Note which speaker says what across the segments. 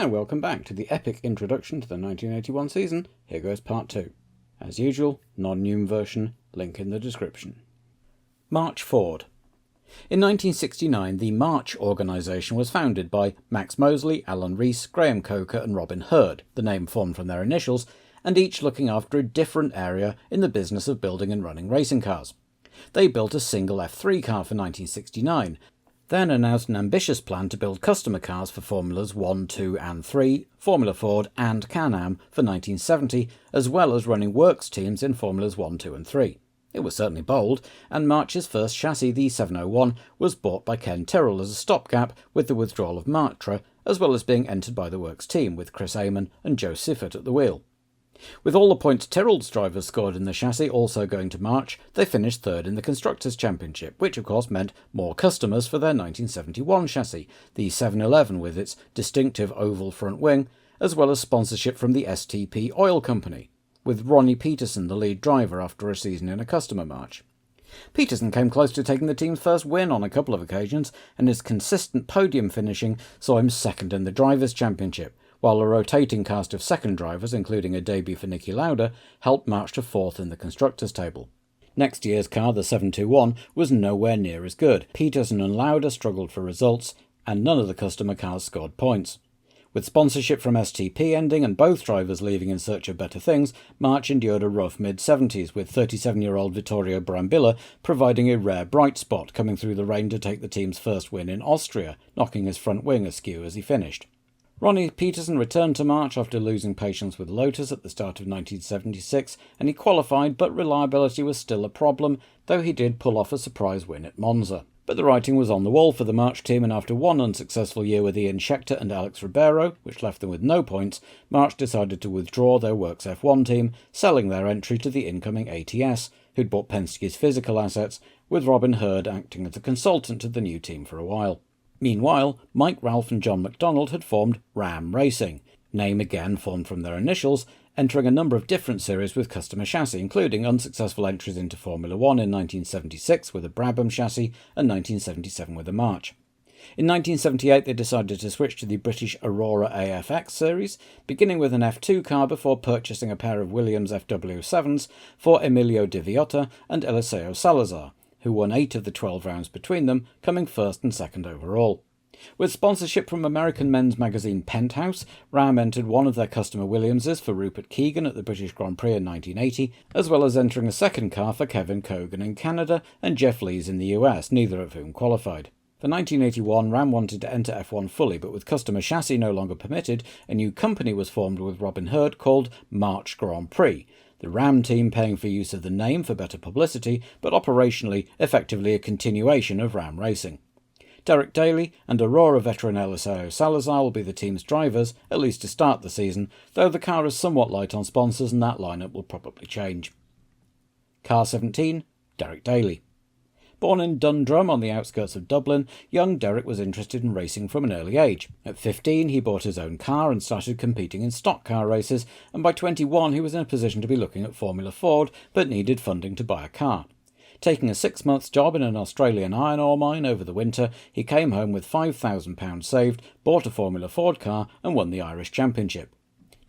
Speaker 1: And welcome back to the epic introduction to the 1981 season. Here goes part 2. As usual, non-Newman version, link in the description. March Ford. In 1969, the March organisation was founded by Max Mosley, Alan Rees, Graham Coker and Robin Hurd, the name formed from their initials, and each looking after a different area in the business of building and running racing cars. They built a single F3 car for 1969, then announced an ambitious plan to build customer cars for Formulas 1, 2 and 3, Formula Ford and Can-Am for 1970, as well as running works teams in Formulas 1, 2 and 3. It was certainly bold, and March's first chassis, the 701, was bought by Ken Tyrrell as a stopgap with the withdrawal of Matra, as well as being entered by the works team with Chris Amon and Joe Siffert at the wheel. With all the points Tyrrell's drivers scored in the chassis also going to March, they finished third in the Constructors' Championship, which of course meant more customers for their 1971 chassis, the 711 with its distinctive oval front wing, as well as sponsorship from the STP Oil Company, with Ronnie Peterson the lead driver after a season in a customer March. Peterson came close to taking the team's first win on a couple of occasions, and his consistent podium finishing saw him second in the Drivers' Championship, while a rotating cast of second drivers, including a debut for Niki Lauda, helped March to fourth in the Constructors' table. Next year's car, the 721, was nowhere near as good. Peterson and Lauda struggled for results, and none of the customer cars scored points. With sponsorship from STP ending and both drivers leaving in search of better things, March endured a rough mid-70s, with 37-year-old Vittorio Brambilla providing a rare bright spot, coming through the rain to take the team's first win in Austria, knocking his front wing askew as he finished. Ronnie Peterson returned to March after losing patience with Lotus at the start of 1976, and he qualified, but reliability was still a problem, though he did pull off a surprise win at Monza. But the writing was on the wall for the March team, and after one unsuccessful year with Ian Scheckter and Alex Ribeiro, which left them with no points, March decided to withdraw their Works F1 team, selling their entry to the incoming ATS, who'd bought Penske's physical assets, with Robin Hurd acting as a consultant to the new team for a while. Meanwhile, Mike Ralph and John McDonald had formed Ram Racing, name again formed from their initials, entering a number of different series with customer chassis, including unsuccessful entries into Formula 1 in 1976 with a Brabham chassis and 1977 with a March. In 1978 they decided to switch to the British Aurora AFX series, beginning with an F2 car before purchasing a pair of Williams FW7s for Emilio Di Viotta and Eliseo Salazar, who won 8 of the 12 rounds between them, coming first and second overall. With sponsorship from American men's magazine Penthouse, Ram entered one of their customer Williamses for Rupert Keegan at the British Grand Prix in 1980, as well as entering a second car for Kevin Cogan in Canada and Jeff Lees in the US, neither of whom qualified. For 1981, Ram wanted to enter F1 fully, but with customer chassis no longer permitted, a new company was formed with Robin Hurd called March Grand Prix, the Ram team paying for use of the name for better publicity, but operationally effectively a continuation of Ram Racing. Derek Daly and Aurora veteran Eliseo Salazar will be the team's drivers, at least to start the season, though the car is somewhat light on sponsors and that lineup will probably change. Car 17, Derek Daly. Born in Dundrum on the outskirts of Dublin, young Derek was interested in racing from an early age. At 15 he bought his own car and started competing in stock car races, and by 21 he was in a position to be looking at Formula Ford, but needed funding to buy a car. Taking a 6-month job in an Australian iron ore mine over the winter, he came home with £5,000 saved, bought a Formula Ford car and won the Irish Championship.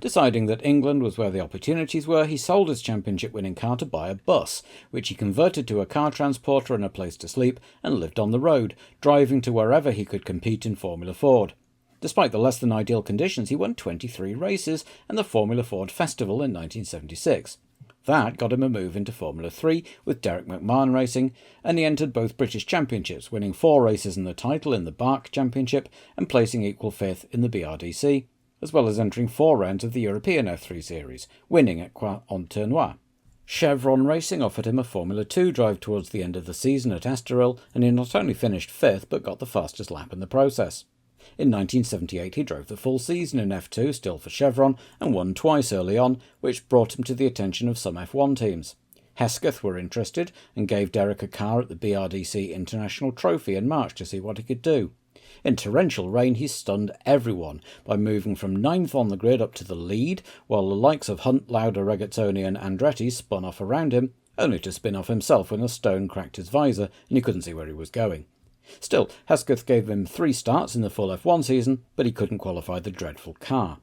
Speaker 1: Deciding that England was where the opportunities were, he sold his championship-winning car to buy a bus, which he converted to a car transporter and a place to sleep, and lived on the road, driving to wherever he could compete in Formula Ford. Despite the less-than-ideal conditions, he won 23 races and the Formula Ford Festival in 1976. That got him a move into Formula 3 with Derek McMahon Racing, and he entered both British Championships, winning 4 races in the title in the Bark Championship and placing equal 5th in the BRDC, as well as entering 4 rounds of the European F3 Series, winning at Croix-en-Tournois. Chevron Racing offered him a Formula 2 drive towards the end of the season at Estoril, and he not only finished 5th but got the fastest lap in the process. In 1978 he drove the full season in F2, still for Chevron, and won twice early on, which brought him to the attention of some F1 teams. Hesketh were interested and gave Derek a car at the BRDC International Trophy in March to see what he could do. In torrential rain he stunned everyone by moving from 9th on the grid up to the lead, while the likes of Hunt, Lauda, Regazzoni and Andretti spun off around him, only to spin off himself when a stone cracked his visor and he couldn't see where he was going. Still, Hesketh gave him 3 starts in the full F1 season, but he couldn't qualify the dreadful car.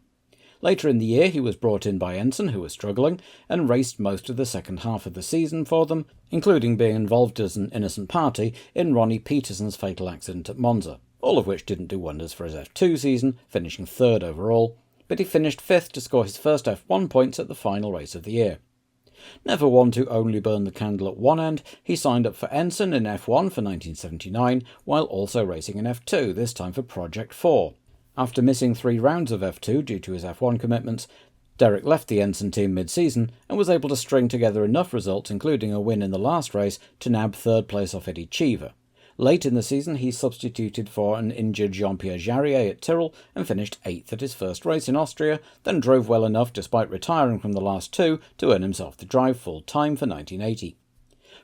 Speaker 1: Later in the year he was brought in by Ensign, who was struggling, and raced most of the second half of the season for them, including being involved as an innocent party in Ronnie Peterson's fatal accident at Monza, all of which didn't do wonders for his F2 season, finishing 3rd overall, but he finished 5th to score his first F1 points at the final race of the year. Never one to only burn the candle at one end, he signed up for Ensign in F1 for 1979, while also racing in F2, this time for Project 4. After missing 3 rounds of F2 due to his F1 commitments, Derek left the Ensign team mid-season and was able to string together enough results, including a win in the last race, to nab 3rd place off Eddie Cheever. Late in the season he substituted for an injured Jean-Pierre Jarier at Tyrrell and finished 8th at his first race in Austria, then drove well enough despite retiring from the last 2 to earn himself the drive full-time for 1980.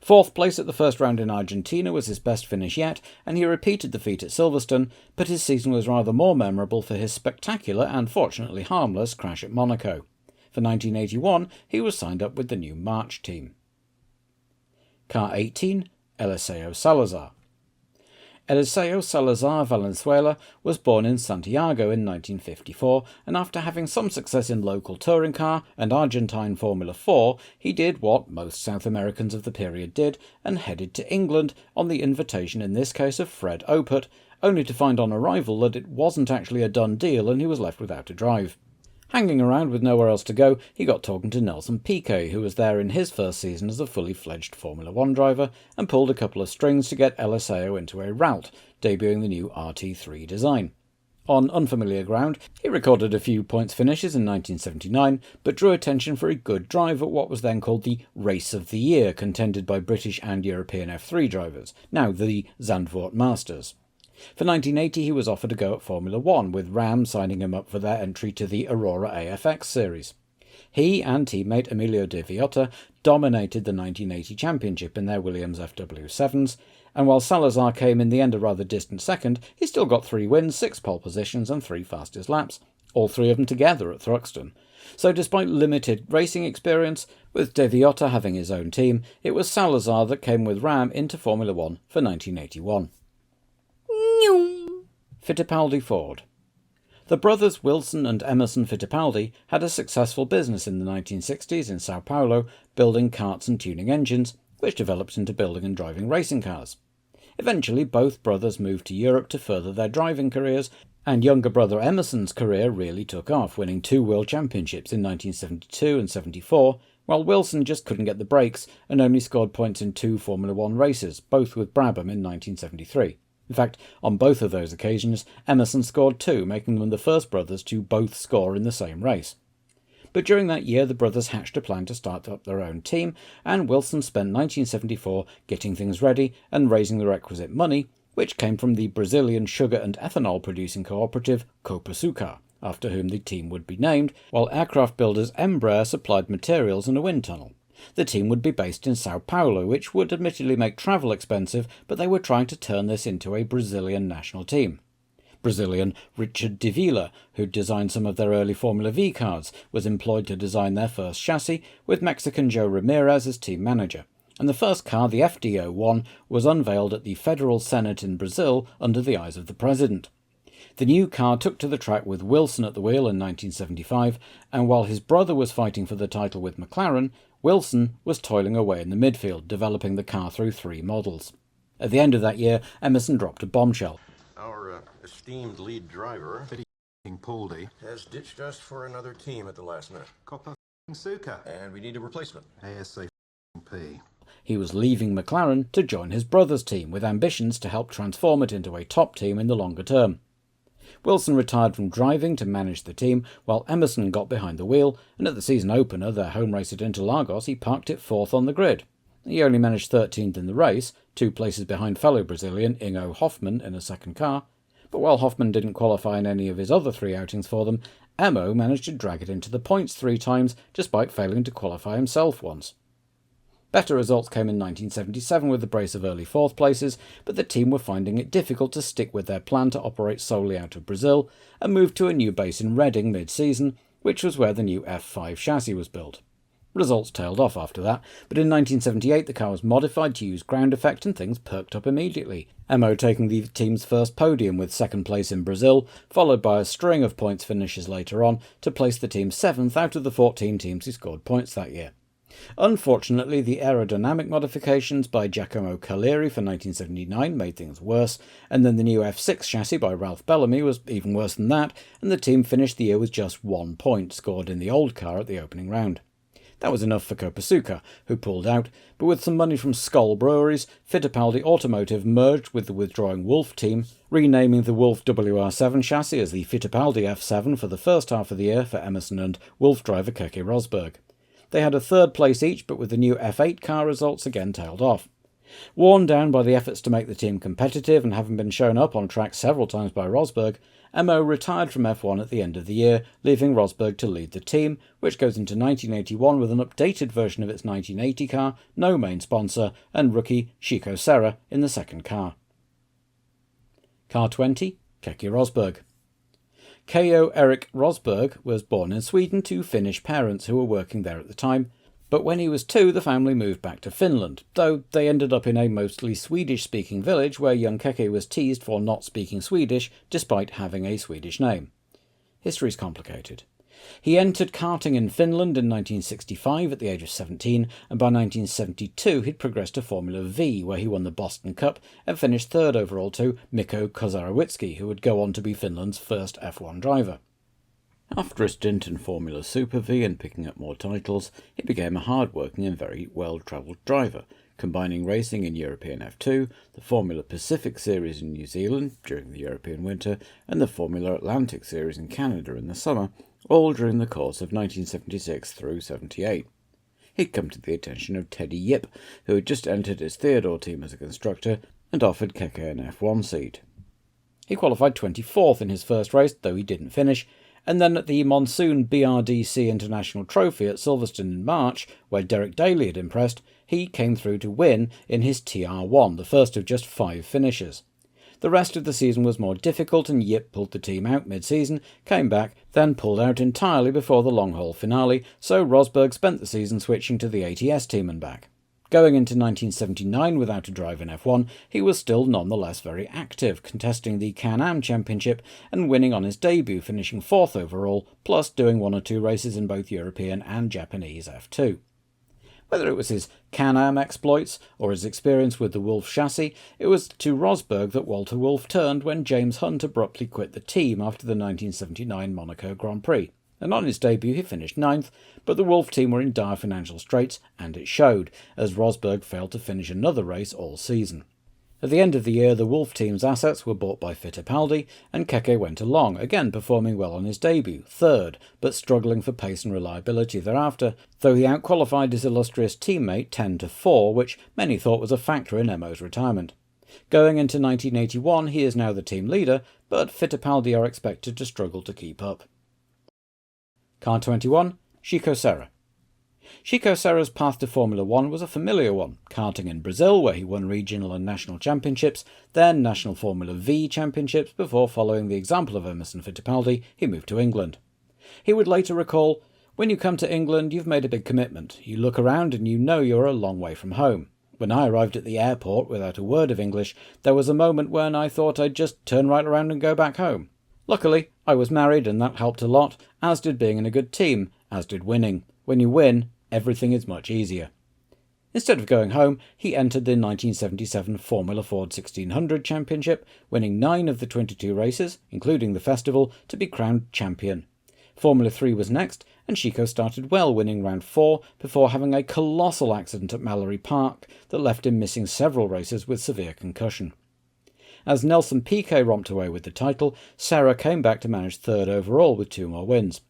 Speaker 1: 4th place at the first round in Argentina was his best finish yet, and he repeated the feat at Silverstone, but his season was rather more memorable for his spectacular and fortunately harmless crash at Monaco. For 1981 he was signed up with the new March team. Car 18, Eliseo Salazar. Eliseo Salazar Valenzuela was born in Santiago in 1954, and after having some success in local touring car and Argentine Formula 4, he did what most South Americans of the period did, and headed to England on the invitation in this case of Fred Opert, only to find on arrival that it wasn't actually a done deal and he was left without a drive. Hanging around with nowhere else to go, he got talking to Nelson Piquet, who was there in his first season as a fully fledged Formula 1 driver, and pulled a couple of strings to get Eliseo into a rout, debuting the new RT3 design. On unfamiliar ground, he recorded a few points finishes in 1979, but drew attention for a good drive at what was then called the Race of the Year, contended by British and European F3 drivers, now the Zandvoort Masters. For 1980 he was offered a go at Formula 1, with Ram signing him up for their entry to the Aurora AFX series. He and teammate Emilio De Viotta dominated the 1980 championship in their Williams FW7s, and while Salazar came in the end a rather distant second, he still got 3 wins, 6 pole positions and 3 fastest laps, all 3 of them together at Thruxton. So despite limited racing experience, with De Viotta having his own team, it was Salazar that came with Ram into Formula 1 for 1981. Fittipaldi-Ford. The brothers Wilson and Emerson Fittipaldi had a successful business in the 1960s in Sao Paulo, building karts and tuning engines, which developed into building and driving racing cars. Eventually both brothers moved to Europe to further their driving careers, and younger brother Emerson's career really took off, winning 2 world championships in 1972 and 74, while Wilson just couldn't get the brakes and only scored points in 2 Formula 1 races, both with Brabham in 1973. In fact, on both of those occasions, Emerson scored 2, making them the first brothers to both score in the same race. But during that year, the brothers hatched a plan to start up their own team, and Wilson spent 1974 getting things ready and raising the requisite money, which came from the Brazilian sugar and ethanol producing cooperative Copersucar, after whom the team would be named, while aircraft builders Embraer supplied materials and a wind tunnel. The team would be based in Sao Paulo, which would admittedly make travel expensive, but they were trying to turn this into a Brazilian national team. Brazilian Richard de Villa, who designed some of their early Formula V cars, was employed to design their first chassis, with Mexican Joe Ramirez as team manager, and the first car, the FD01, was unveiled at the Federal Senate in Brazil under the eyes of the president. The new car took to the track with Wilson at the wheel in 1975, and while his brother was fighting for the title with McLaren, Wilson was toiling away in the midfield, developing the car through 3 models. At the end of that year, Emerson dropped a bombshell.
Speaker 2: Our esteemed lead driver,
Speaker 3: Fittipaldi,
Speaker 2: has ditched us for another team at the last minute.
Speaker 3: Copper Suka,
Speaker 2: And we need a replacement.
Speaker 3: ASAP.
Speaker 1: He was leaving McLaren to join his brother's team, with ambitions to help transform it into a top team in the longer term. Wilson retired from driving to manage the team, while Emerson got behind the wheel, and at the season opener, their home race at Interlagos, he parked it 4th on the grid. He only managed 13th in the race, 2 places behind fellow Brazilian Ingo Hoffmann in a second car, but while Hoffmann didn't qualify in any of his other 3 outings for them, Emo managed to drag it into the points 3 times, despite failing to qualify himself once. Better results came in 1977 with a brace of early 4th places, but the team were finding it difficult to stick with their plan to operate solely out of Brazil, and moved to a new base in Reading mid-season, which was where the new F5 chassis was built. Results tailed off after that, but in 1978 the car was modified to use ground effect and things perked up immediately. MO taking the team's first podium with second place in Brazil, followed by a string of points finishes later on to place the team 7th out of the 14 teams who scored points that year. Unfortunately, the aerodynamic modifications by Giacomo Calleri for 1979 made things worse, and then the new F6 chassis by Ralph Bellamy was even worse than that, and the team finished the year with just 1 point scored in the old car at the opening round. That was enough for Copersucar, who pulled out, but with some money from Skoll Breweries, Fittipaldi Automotive merged with the withdrawing Wolf team, renaming the Wolf WR7 chassis as the Fittipaldi F7 for the first half of the year for Emerson and Wolf driver Keke Rosberg. They had a third place each, but with the new F8 car results again tailed off. Worn down by the efforts to make the team competitive and having been shown up on track several times by Rosberg, MO retired from F1 at the end of the year, leaving Rosberg to lead the team, which goes into 1981 with an updated version of its 1980 car, no main sponsor, and rookie Chico Serra in the second car. Car 20, Keke Rosberg. K.O. Erik Rosberg was born in Sweden to Finnish parents who were working there at the time, but when he was 2 the family moved back to Finland, though they ended up in a mostly Swedish-speaking village where young Keke was teased for not speaking Swedish despite having a Swedish name. History's complicated. He entered karting in Finland in 1965 at the age of 17, and by 1972 he'd progressed to Formula V, where he won the Boston Cup and finished 3rd overall to Mikko Kozarewiecki, who would go on to be Finland's first F1 driver. After a stint in Formula Super V and picking up more titles, he became a hard-working and very well-travelled driver, combining racing in European F2, the Formula Pacific Series in New Zealand during the European winter, and the Formula Atlantic Series in Canada in the summer, all during the course of 1976 through 78. He'd come to the attention of Teddy Yip, who had just entered his Theodore team as a constructor, and offered Keke an F1 seat. He qualified 24th in his first race, though he didn't finish, and then at the Monsoon BRDC International Trophy at Silverstone in March, where Derek Daly had impressed, he came through to win in his TR1, the first of just 5 finishes. The rest of the season was more difficult, and Yip pulled the team out mid-season, came back, then pulled out entirely before the long-haul finale, so Rosberg spent the season switching to the ATS team and back. Going into 1979 without a drive in F1, he was still nonetheless very active, contesting the Can-Am Championship and winning on his debut, finishing 4th overall, plus doing 1 or 2 races in both European and Japanese F2. Whether it was his Can-Am exploits or his experience with the Wolf chassis, it was to Rosberg that Walter Wolf turned when James Hunt abruptly quit the team after the 1979 Monaco Grand Prix. And on his debut he finished 9th, but the Wolf team were in dire financial straits, and it showed, as Rosberg failed to finish another race all season. At the end of the year, the Wolf team's assets were bought by Fittipaldi, and Keke went along, again performing well on his debut, 3rd, but struggling for pace and reliability thereafter, though he outqualified his illustrious teammate 10-4, which many thought was a factor in MO's retirement. Going into 1981, he is now the team leader, but Fittipaldi are expected to struggle to keep up. Car 21, Chico Serra. Chico Serra's path to Formula 1 was a familiar one, karting in Brazil, where he won regional and national championships, then national Formula V championships, before following the example of Emerson Fittipaldi, he moved to England. He would later recall, "When you come to England, you've made a big commitment. You look around and you know you're a long way from home. When I arrived at the airport without a word of English, there was a moment when I thought I'd just turn right around and go back home. Luckily, I was married and that helped a lot, as did being in a good team, as did winning. When you win, everything is much easier." Instead of going home, he entered the 1977 Formula Ford 1600 Championship, winning 9 of the 22 races, including the festival, to be crowned champion. Formula 3 was next, and Chico started well, winning round 4, before having a colossal accident at Mallory Park that left him missing several races with severe concussion. As Nelson Piquet romped away with the title, Serra came back to manage 3rd overall with 2 more wins.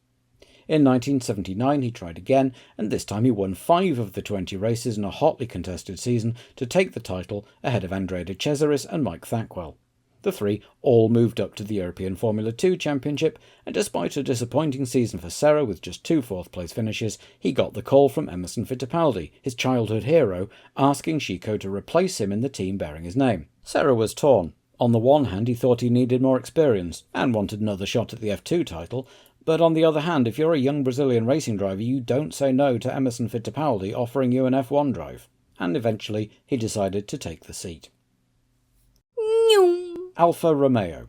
Speaker 1: In 1979 he tried again, and this time he won 5 of the 20 races in a hotly contested season to take the title ahead of Andrea de Cesaris and Mike Thackwell. The 3 all moved up to the European Formula 2 Championship, and despite a disappointing season for Serra with just 2 fourth-place finishes, he got the call from Emerson Fittipaldi, his childhood hero, asking Chico to replace him in the team bearing his name. Serra was torn. On the one hand, he thought he needed more experience, and wanted another shot at the F2 title, But on the other hand, if you're a young Brazilian racing driver, you don't say no to Emerson Fittipaldi offering you an F1 drive. And eventually he decided to take the seat. Alfa Romeo.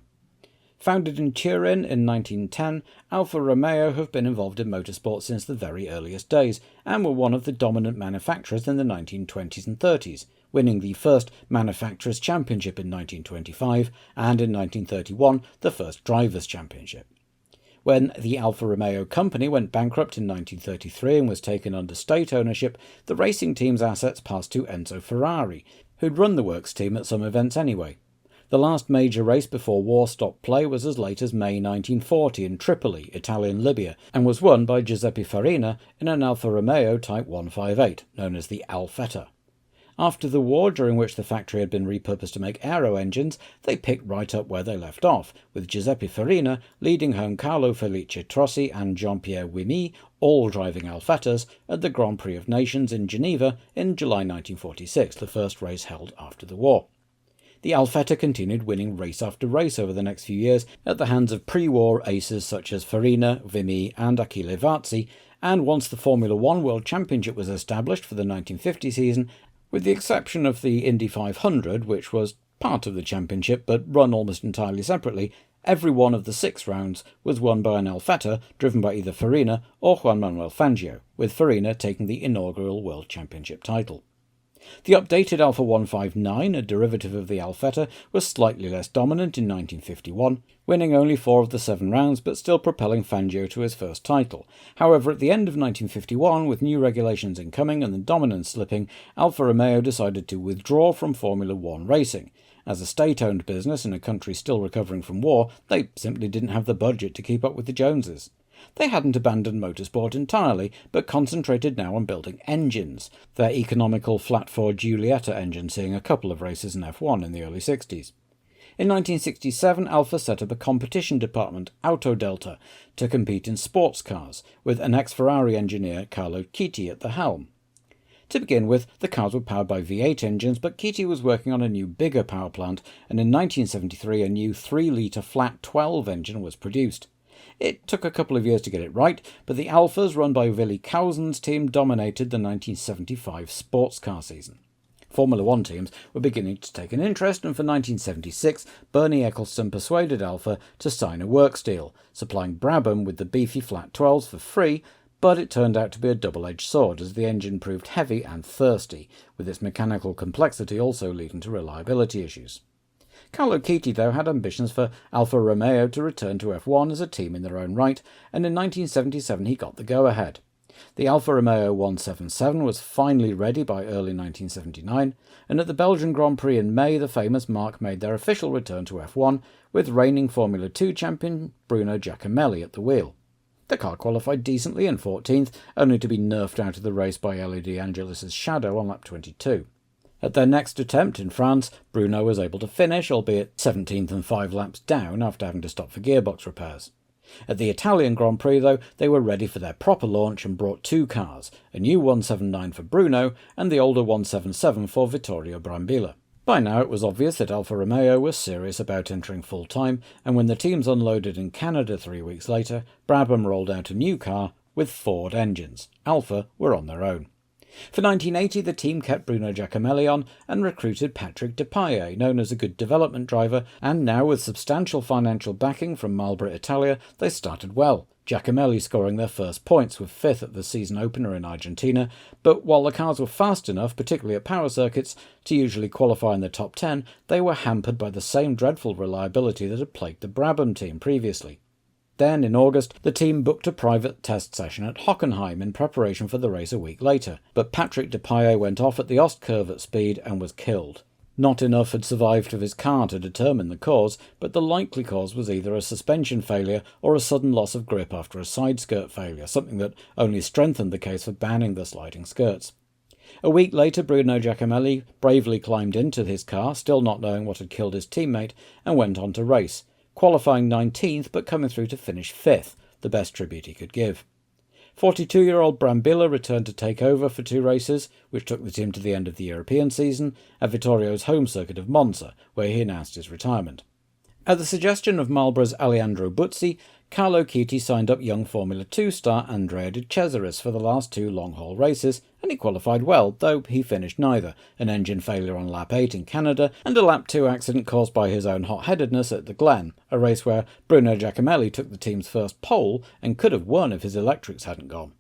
Speaker 1: Founded in Turin in 1910, Alfa Romeo have been involved in motorsport since the very earliest days, and were one of the dominant manufacturers in the 1920s and 30s, winning the first Manufacturers' Championship in 1925, and in 1931 the first Drivers' Championship. When the Alfa Romeo company went bankrupt in 1933 and was taken under state ownership, the racing team's assets passed to Enzo Ferrari, who'd run the works team at some events anyway. The last major race before war stopped play was as late as May 1940 in Tripoli, Italian Libya, and was won by Giuseppe Farina in an Alfa Romeo Type 158, known as the Alfetta. After the war, during which the factory had been repurposed to make aero engines, they picked right up where they left off, with Giuseppe Farina leading home Carlo Felice Trossi and Jean-Pierre Jarier, all driving Alfettas, at the Grand Prix of Nations in Geneva in July 1946, the first race held after the war. The Alfetta continued winning race after race over the next few years at the hands of pre-war aces such as Farina, Jarier and Achille Varzi, and once the Formula One World Championship was established for the 1950 season, with the exception of the Indy 500, which was part of the championship but run almost entirely separately, every one of the 6 rounds was won by an Alfetta driven by either Farina or Juan Manuel Fangio, with Farina taking the inaugural World Championship title. The updated Alfa 159, a derivative of the Alfetta, was slightly less dominant in 1951, winning only 4 of the 7 rounds but still propelling Fangio to his first title. However, at the end of 1951, with new regulations incoming and the dominance slipping, Alfa Romeo decided to withdraw from Formula One racing. As a state-owned business in a country still recovering from war, they simply didn't have the budget to keep up with the Joneses. They hadn't abandoned motorsport entirely, but concentrated now on building engines, their economical flat-Ford Giulietta engine seeing a couple of races in F1 in the early 60s. In 1967, Alfa set up a competition department, Autodelta, to compete in sports cars, with an ex-Ferrari engineer, Carlo Chiti, at the helm. To begin with, the cars were powered by V8 engines, but Chiti was working on a new, bigger power plant, and in 1973 a new 3-litre flat 12 engine was produced. It took a couple of years to get it right, but the Alfas, run by Willi Kausen's team, dominated the 1975 sports car season. Formula One teams were beginning to take an interest, and for 1976, Bernie Ecclestone persuaded Alfa to sign a works deal, supplying Brabham with the beefy flat 12s for free, but it turned out to be a double-edged sword as the engine proved heavy and thirsty, with its mechanical complexity also leading to reliability issues. Carlo Chiti, though, had ambitions for Alfa Romeo to return to F1 as a team in their own right, and in 1977 he got the go-ahead. The Alfa Romeo 177 was finally ready by early 1979, and at the Belgian Grand Prix in May, the famous marque made their official return to F1, with reigning Formula 2 champion Bruno Giacomelli at the wheel. The car qualified decently in 14th, only to be nerfed out of the race by Elio De Angelis' shadow on lap 22. At their next attempt in France, Bruno was able to finish, albeit 17th and 5 laps down after having to stop for gearbox repairs. At the Italian Grand Prix, though, they were ready for their proper launch and brought 2 cars, a new 179 for Bruno and the older 177 for Vittorio Brambilla. By now it was obvious that Alfa Romeo was serious about entering full-time, and when the teams unloaded in Canada 3 weeks later, Brabham rolled out a new car with Ford engines. Alfa were on their own. For 1980, the team kept Bruno Giacomelli on and recruited Patrick Tambay, known as a good development driver, and now with substantial financial backing from Marlboro Italia, they started well, Giacomelli scoring their first points with 5th at the season opener in Argentina, but while the cars were fast enough, particularly at power circuits, to usually qualify in the top 10, they were hampered by the same dreadful reliability that had plagued the Brabham team previously. Then, in August, the team booked a private test session at Hockenheim in preparation for the race a week later, but Patrick Tambay went off at the Ostkurve at speed and was killed. Not enough had survived of his car to determine the cause, but the likely cause was either a suspension failure or a sudden loss of grip after a side skirt failure, something that only strengthened the case for banning the sliding skirts. A week later, Bruno Giacomelli bravely climbed into his car, still not knowing what had killed his teammate, and went on to race, qualifying 19th but coming through to finish 5th, the best tribute he could give. 42-year-old Brambilla returned to take over for 2 races, which took the team to the end of the European season, at Vittorio's home circuit of Monza, where he announced his retirement. At the suggestion of Marlborough's Alejandro Buzzi, Carlo Chitti signed up young Formula 2 star Andrea De Cesaris for the last 2 long-haul races, and he qualified well, though he finished neither, an engine failure on lap 8 in Canada, and a lap 2 accident caused by his own hot-headedness at the Glen, a race where Bruno Giacomelli took the team's first pole and could have won if his electrics hadn't gone.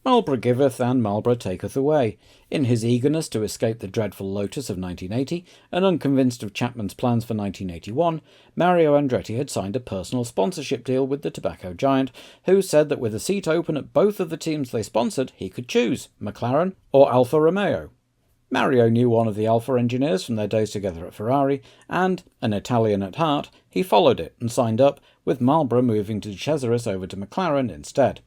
Speaker 1: Marlborough giveth and Marlborough taketh away. In his eagerness to escape the dreadful Lotus of 1980, and unconvinced of Chapman's plans for 1981, Mario Andretti had signed a personal sponsorship deal with the tobacco giant, who said that with a seat open at both of the teams they sponsored, he could choose McLaren or Alfa Romeo. Mario knew one of the Alfa engineers from their days together at Ferrari, and, an Italian at heart, he followed it and signed up, with Marlborough moving De Cesaris over to McLaren instead.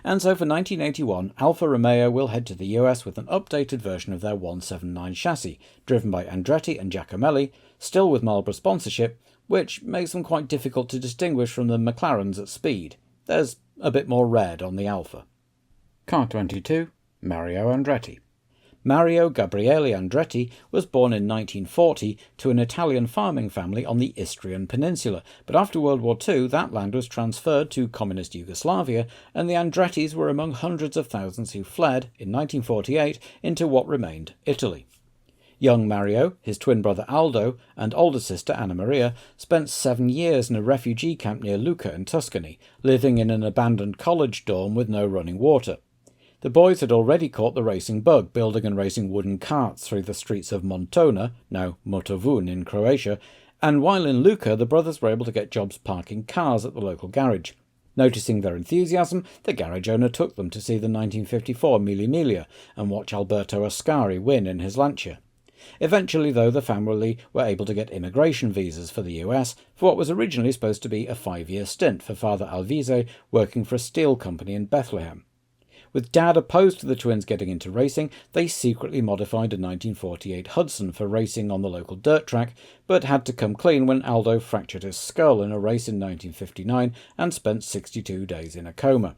Speaker 1: And so for 1981, Alfa Romeo will head to the US with an updated version of their 179 chassis, driven by Andretti and Giacomelli, still with Marlborough sponsorship, which makes them quite difficult to distinguish from the McLarens at speed. There's a bit more red on the Alfa. Car 22, Mario Andretti. Mario Gabriele Andretti was born in 1940 to an Italian farming family on the Istrian Peninsula, but after World War II that land was transferred to communist Yugoslavia, and the Andrettis were among hundreds of thousands who fled, in 1948, into what remained Italy. Young Mario, his twin brother Aldo, and older sister Anna Maria spent 7 years in a refugee camp near Lucca in Tuscany, living in an abandoned college dorm with no running water. The boys had already caught the racing bug, building and racing wooden carts through the streets of Montona, now Motovun in Croatia, and while in Lucca the brothers were able to get jobs parking cars at the local garage. Noticing their enthusiasm, the garage owner took them to see the 1954 Mille Miglia and watch Alberto Ascari win in his Lancia. Eventually, though, the family were able to get immigration visas for the US for what was originally supposed to be a 5-year stint for Father Alvise working for a steel company in Bethlehem. With Dad opposed to the twins getting into racing, they secretly modified a 1948 Hudson for racing on the local dirt track, but had to come clean when Aldo fractured his skull in a race in 1959 and spent 62 days in a coma.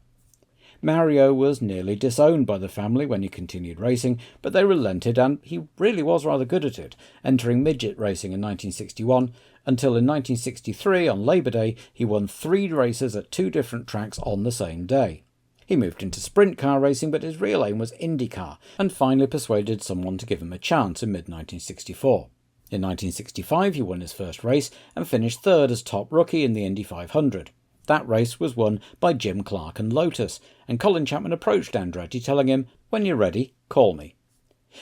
Speaker 1: Mario was nearly disowned by the family when he continued racing, but they relented and he really was rather good at it, entering midget racing in 1961, until in 1963, on Labour Day, he won 3 races at 2 different tracks on the same day. He moved into sprint car racing, but his real aim was IndyCar, and finally persuaded someone to give him a chance in mid-1964. In 1965 he won his first race and finished 3rd as top rookie in the Indy 500. That race was won by Jim Clark and Lotus, and Colin Chapman approached Andretti telling him, "When you're ready, call me."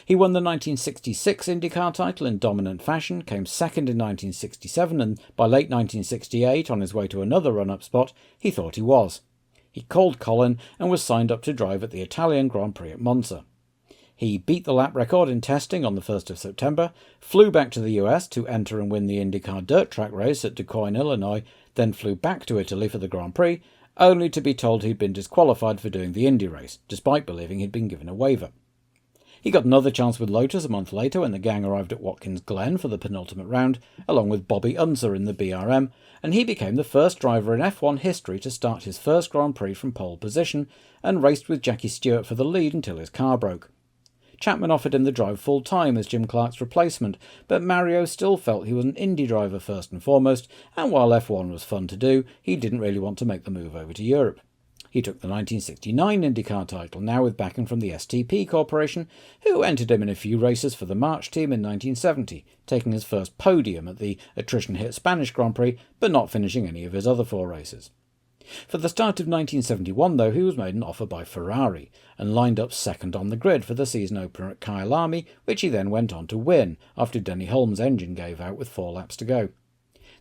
Speaker 1: He won the 1966 IndyCar title in dominant fashion, came second in 1967, and by late 1968, on his way to another run-up spot, he thought he was. He called Colin and was signed up to drive at the Italian Grand Prix at Monza. He beat the lap record in testing on the 1st of September, flew back to the US to enter and win the IndyCar dirt track race at DuQuoin, Illinois, then flew back to Italy for the Grand Prix, only to be told he'd been disqualified for doing the Indy race, despite believing he'd been given a waiver. He got another chance with Lotus a month later when the gang arrived at Watkins Glen for the penultimate round, along with Bobby Unser in the BRM, and he became the first driver in F1 history to start his first Grand Prix from pole position, and raced with Jackie Stewart for the lead until his car broke. Chapman offered him the drive full-time as Jim Clark's replacement, but Mario still felt he was an Indy driver first and foremost, and while F1 was fun to do, he didn't really want to make the move over to Europe. He took the 1969 IndyCar title, now with backing from the STP Corporation, who entered him in a few races for the March team in 1970, taking his first podium at the attrition-hit Spanish Grand Prix, but not finishing any of his other 4 races. For the start of 1971, though, he was made an offer by Ferrari, and lined up second on the grid for the season opener at Kyalami, which he then went on to win, after Denny Hulme's engine gave out with 4 laps to go.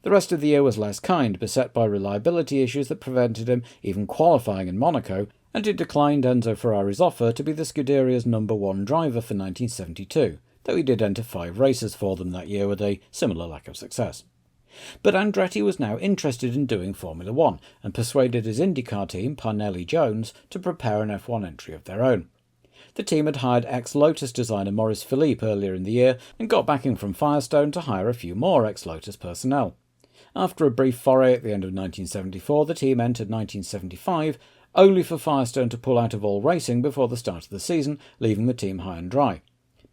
Speaker 1: The rest of the year was less kind, beset by reliability issues that prevented him even qualifying in Monaco, and he declined Enzo Ferrari's offer to be the Scuderia's #1 driver for 1972, though he did enter 5 races for them that year with a similar lack of success. But Andretti was now interested in doing Formula 1, and persuaded his IndyCar team, Parnelli Jones, to prepare an F1 entry of their own. The team had hired ex-Lotus designer Maurice Philippe earlier in the year, and got backing from Firestone to hire a few more ex-Lotus personnel. After a brief foray at the end of 1974, the team entered 1975, only for Firestone to pull out of all racing before the start of the season, leaving the team high and dry.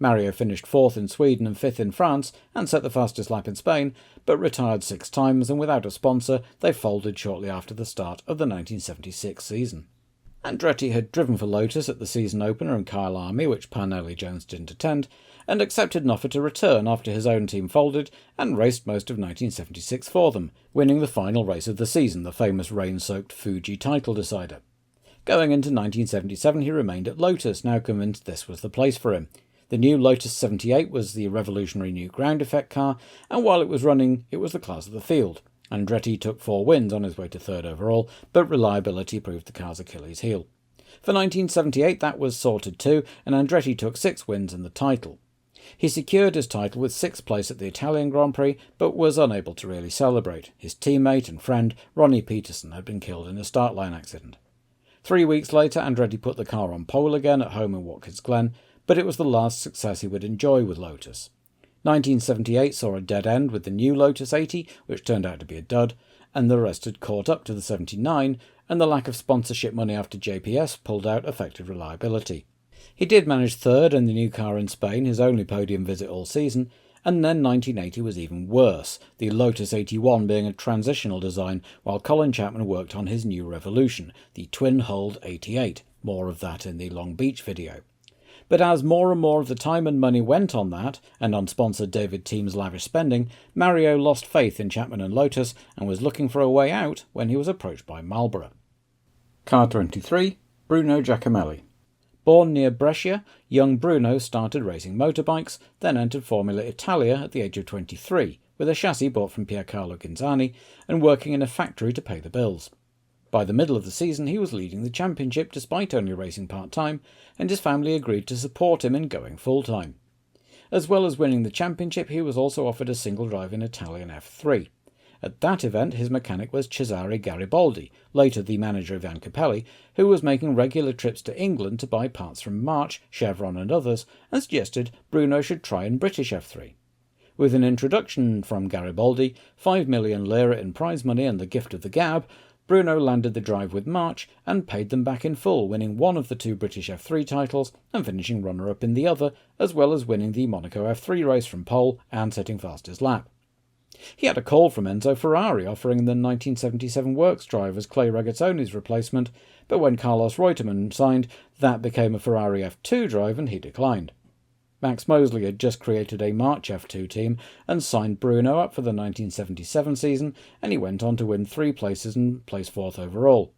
Speaker 1: Mario finished 4th in Sweden and 5th in France and set the fastest lap in Spain, but retired 6 times, and without a sponsor they folded shortly after the start of the 1976 season. Andretti had driven for Lotus at the season opener and Kyle Army, which Parnelli Jones didn't attend, and accepted an offer to return after his own team folded, and raced most of 1976 for them, winning the final race of the season, the famous rain-soaked Fuji title decider. Going into 1977 he remained at Lotus, now convinced this was the place for him. The new Lotus 78 was the revolutionary new ground effect car, and while it was running, it was the class of the field. Andretti took 4 wins on his way to 3rd overall, but reliability proved the car's Achilles heel. For 1978 that was sorted too, and Andretti took 6 wins and the title. He secured his title with 6th place at the Italian Grand Prix, but was unable to really celebrate. His teammate and friend, Ronnie Peterson, had been killed in a start line accident. 3 weeks later, Andretti put the car on pole again at home in Watkins Glen, but it was the last success he would enjoy with Lotus. 1978 saw a dead end with the new Lotus 80, which turned out to be a dud, and the rest had caught up to the 79, and the lack of sponsorship money after JPS pulled out affected reliability. He did manage 3rd in the new car in Spain, his only podium visit all season, and then 1980 was even worse, the Lotus 81 being a transitional design, while Colin Chapman worked on his new revolution, the twin-hulled 88, more of that in the Long Beach video. But as more and more of the time and money went on that, and on sponsored David Team's lavish spending, Mario lost faith in Chapman and Lotus and was looking for a way out when he was approached by Marlboro. Car 23, Bruno Giacomelli. Born near Brescia, young Bruno started racing motorbikes, then entered Formula Italia at the age of 23, with a chassis bought from Piercarlo Ginzani and working in a factory to pay the bills. By the middle of the season he was leading the championship despite only racing part-time, and his family agreed to support him in going full-time. As well as winning the championship, he was also offered a single drive in Italian F3. At that event his mechanic was Cesare Garibaldi, later the manager of Ian Capelli, who was making regular trips to England to buy parts from March, Chevron and others, and suggested Bruno should try in British F3. With an introduction from Garibaldi, 5 million lira in prize money and the gift of the gab, Bruno landed the drive with March and paid them back in full, winning one of the 2 British F3 titles and finishing runner-up in the other, as well as winning the Monaco F3 race from pole and setting fastest lap. He had a call from Enzo Ferrari offering the 1977 Works drive as Clay Regazzoni's replacement, but when Carlos Reutemann signed, that became a Ferrari F2 drive and he declined. Max Mosley had just created a March F2 team and signed Bruno up for the 1977 season, and he went on to win 3 places and place 4th overall.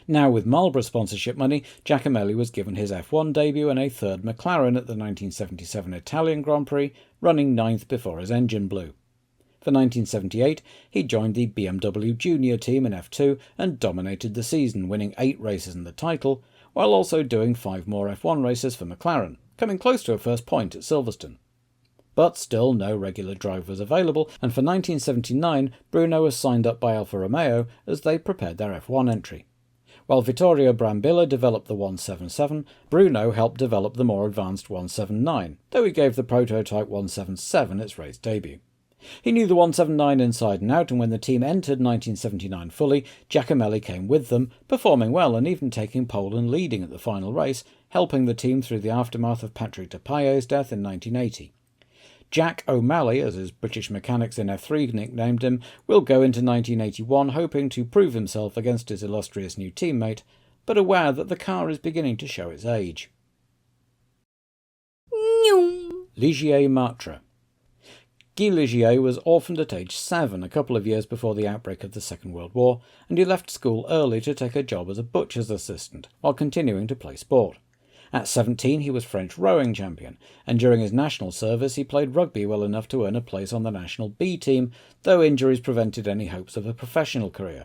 Speaker 1: Now with Marlboro sponsorship money, Giacomelli was given his F1 debut and a 3rd McLaren at the 1977 Italian Grand Prix, running 9th before his engine blew. For 1978, he joined the BMW Junior team in F2 and dominated the season, winning 8 races and the title, while also doing 5 more F1 races for McLaren, coming close to a first point at Silverstone. But still no regular drive was available, and for 1979 Bruno was signed up by Alfa Romeo as they prepared their F1 entry. While Vittorio Brambilla developed the 177, Bruno helped develop the more advanced 179, though he gave the prototype 177 its race debut. He knew the 179 inside and out, and when the team entered 1979 fully, Giacomelli came with them, performing well and even taking pole and leading at the final race, helping the team through the aftermath of Patrick Tambay's death in 1980. Jack O'Malley, as his British mechanics in F3 nicknamed him, will go into 1981 hoping to prove himself against his illustrious new teammate, but aware that the car is beginning to show its age. Ligier-Matra. Guy Ligier was orphaned at age 7, a couple of years before the outbreak of the Second World War, and he left school early to take a job as a butcher's assistant, while continuing to play sport. At 17 he was French rowing champion, and during his national service he played rugby well enough to earn a place on the national B team, though injuries prevented any hopes of a professional career.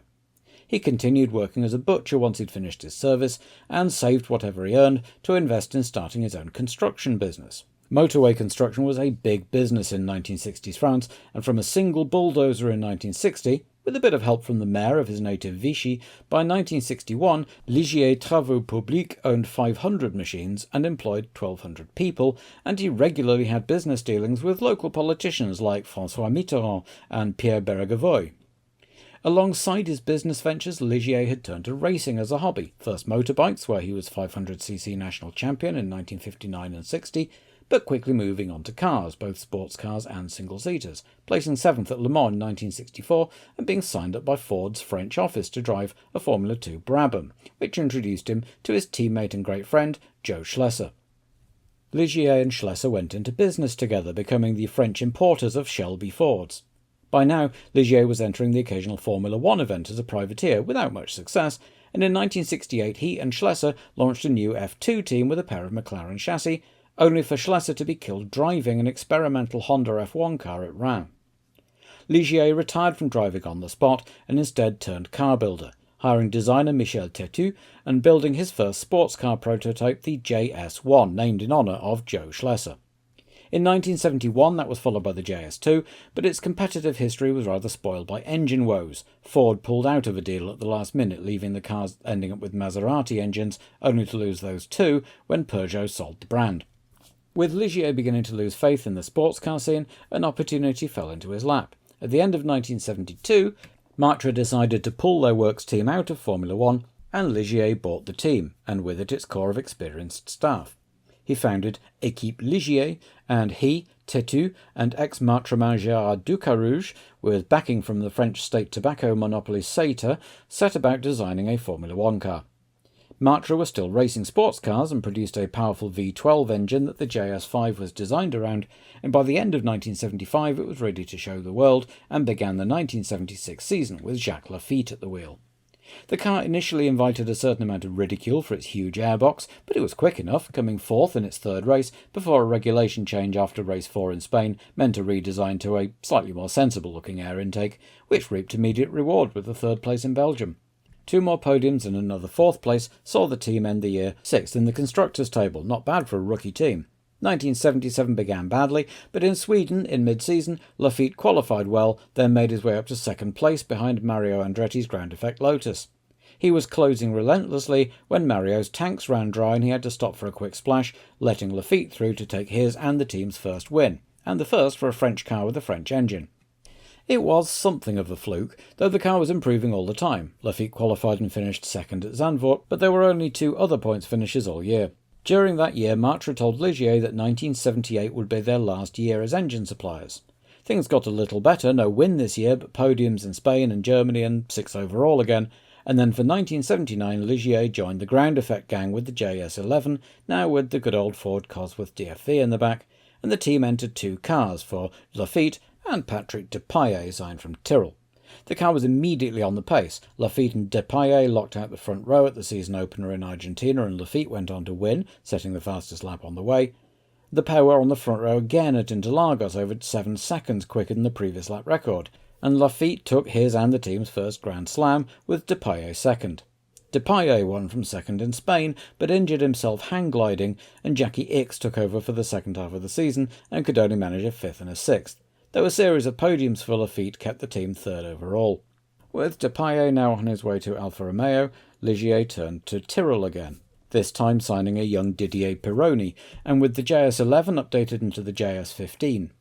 Speaker 1: He continued working as a butcher once he'd finished his service, and saved whatever he earned to invest in starting his own construction business. Motorway construction was a big business in 1960s France, and from a single bulldozer in 1960, with a bit of help from the mayor of his native Vichy, by 1961 Ligier Travaux Publics owned 500 machines and employed 1,200 people, and he regularly had business dealings with local politicians like François Mitterrand and Pierre Bérégovoy. Alongside his business ventures, Ligier had turned to racing as a hobby, first motorbikes, where he was 500cc national champion in 1959 and 60, but quickly moving on to cars, both sports cars and single-seaters, placing 7th at Le Mans in 1964 and being signed up by Ford's French office to drive a Formula 2 Brabham, which introduced him to his teammate and great friend, Joe Schlesser. Ligier and Schlesser went into business together, becoming the French importers of Shelby Fords. By now, Ligier was entering the occasional Formula 1 event as a privateer without much success, and in 1968 he and Schlesser launched a new F2 team with a pair of McLaren chassis, only for Schlesser to be killed driving an experimental Honda F1 car at Reims. Ligier retired from driving on the spot and instead turned car builder, hiring designer Michel Tetu and building his first sports car prototype, the JS1, named in honour of Joe Schlesser. In 1971 that was followed by the JS2, but its competitive history was rather spoiled by engine woes. Ford pulled out of a deal at the last minute, leaving the cars ending up with Maserati engines, only to lose those too when Peugeot sold the brand. With Ligier beginning to lose faith in the sports car scene, an opportunity fell into his lap. At the end of 1972, Matra decided to pull their works team out of Formula 1, and Ligier bought the team, and with it its core of experienced staff. He founded Équipe Ligier, and he, Tetu, and ex-Matraman Gérard Ducarouge, with backing from the French state tobacco monopoly Sater, set about designing a Formula 1 car. Matra was still racing sports cars and produced a powerful V12 engine that the JS5 was designed around, and by the end of 1975 it was ready to show the world and began the 1976 season with Jacques Laffite at the wheel. The car initially invited a certain amount of ridicule for its huge airbox, but it was quick enough, coming fourth in its third race before a regulation change after race 4 in Spain meant a redesign to a slightly more sensible-looking air intake, which reaped immediate reward with the third place in Belgium. 2 more podiums and another 4th place saw the team end the year 6th in the constructors' table, not bad for a rookie team. 1977 began badly, but in Sweden, in mid-season, Laffite qualified well, then made his way up to 2nd place behind Mario Andretti's ground effect Lotus. He was closing relentlessly when Mario's tanks ran dry and he had to stop for a quick splash, letting Laffite through to take his and the team's first win, and the first for a French car with a French engine. It was something of a fluke, though the car was improving all the time. Laffite qualified and finished 2nd at Zandvoort, but there were only 2 other points finishes all year. During that year, Matra told Ligier that 1978 would be their last year as engine suppliers. Things got a little better, no win this year, but podiums in Spain and Germany and 6 overall again, and then for 1979 Ligier joined the ground effect gang with the JS11, now with the good old Ford Cosworth DFV in the back, and the team entered 2 cars for Laffite and Patrick Depailler, signed from Tyrrell. The car was immediately on the pace. Laffite and Depailler locked out the front row at the season opener in Argentina, and Laffite went on to win, setting the fastest lap on the way. The pair were on the front row again at Interlagos, over 7 seconds quicker than the previous lap record, and Laffite took his and the team's first Grand Slam, with Depailler second. Depailler won from 2nd in Spain, but injured himself hang-gliding, and Jackie Ickx took over for the second half of the season and could only manage a 5th and a 6th. Though a series of podiums for Laffite kept the team 3rd overall. With Depailler now on his way to Alfa Romeo, Ligier turned to Tyrrell again, this time signing a young Didier Pironi, and with the JS11 updated into the JS15.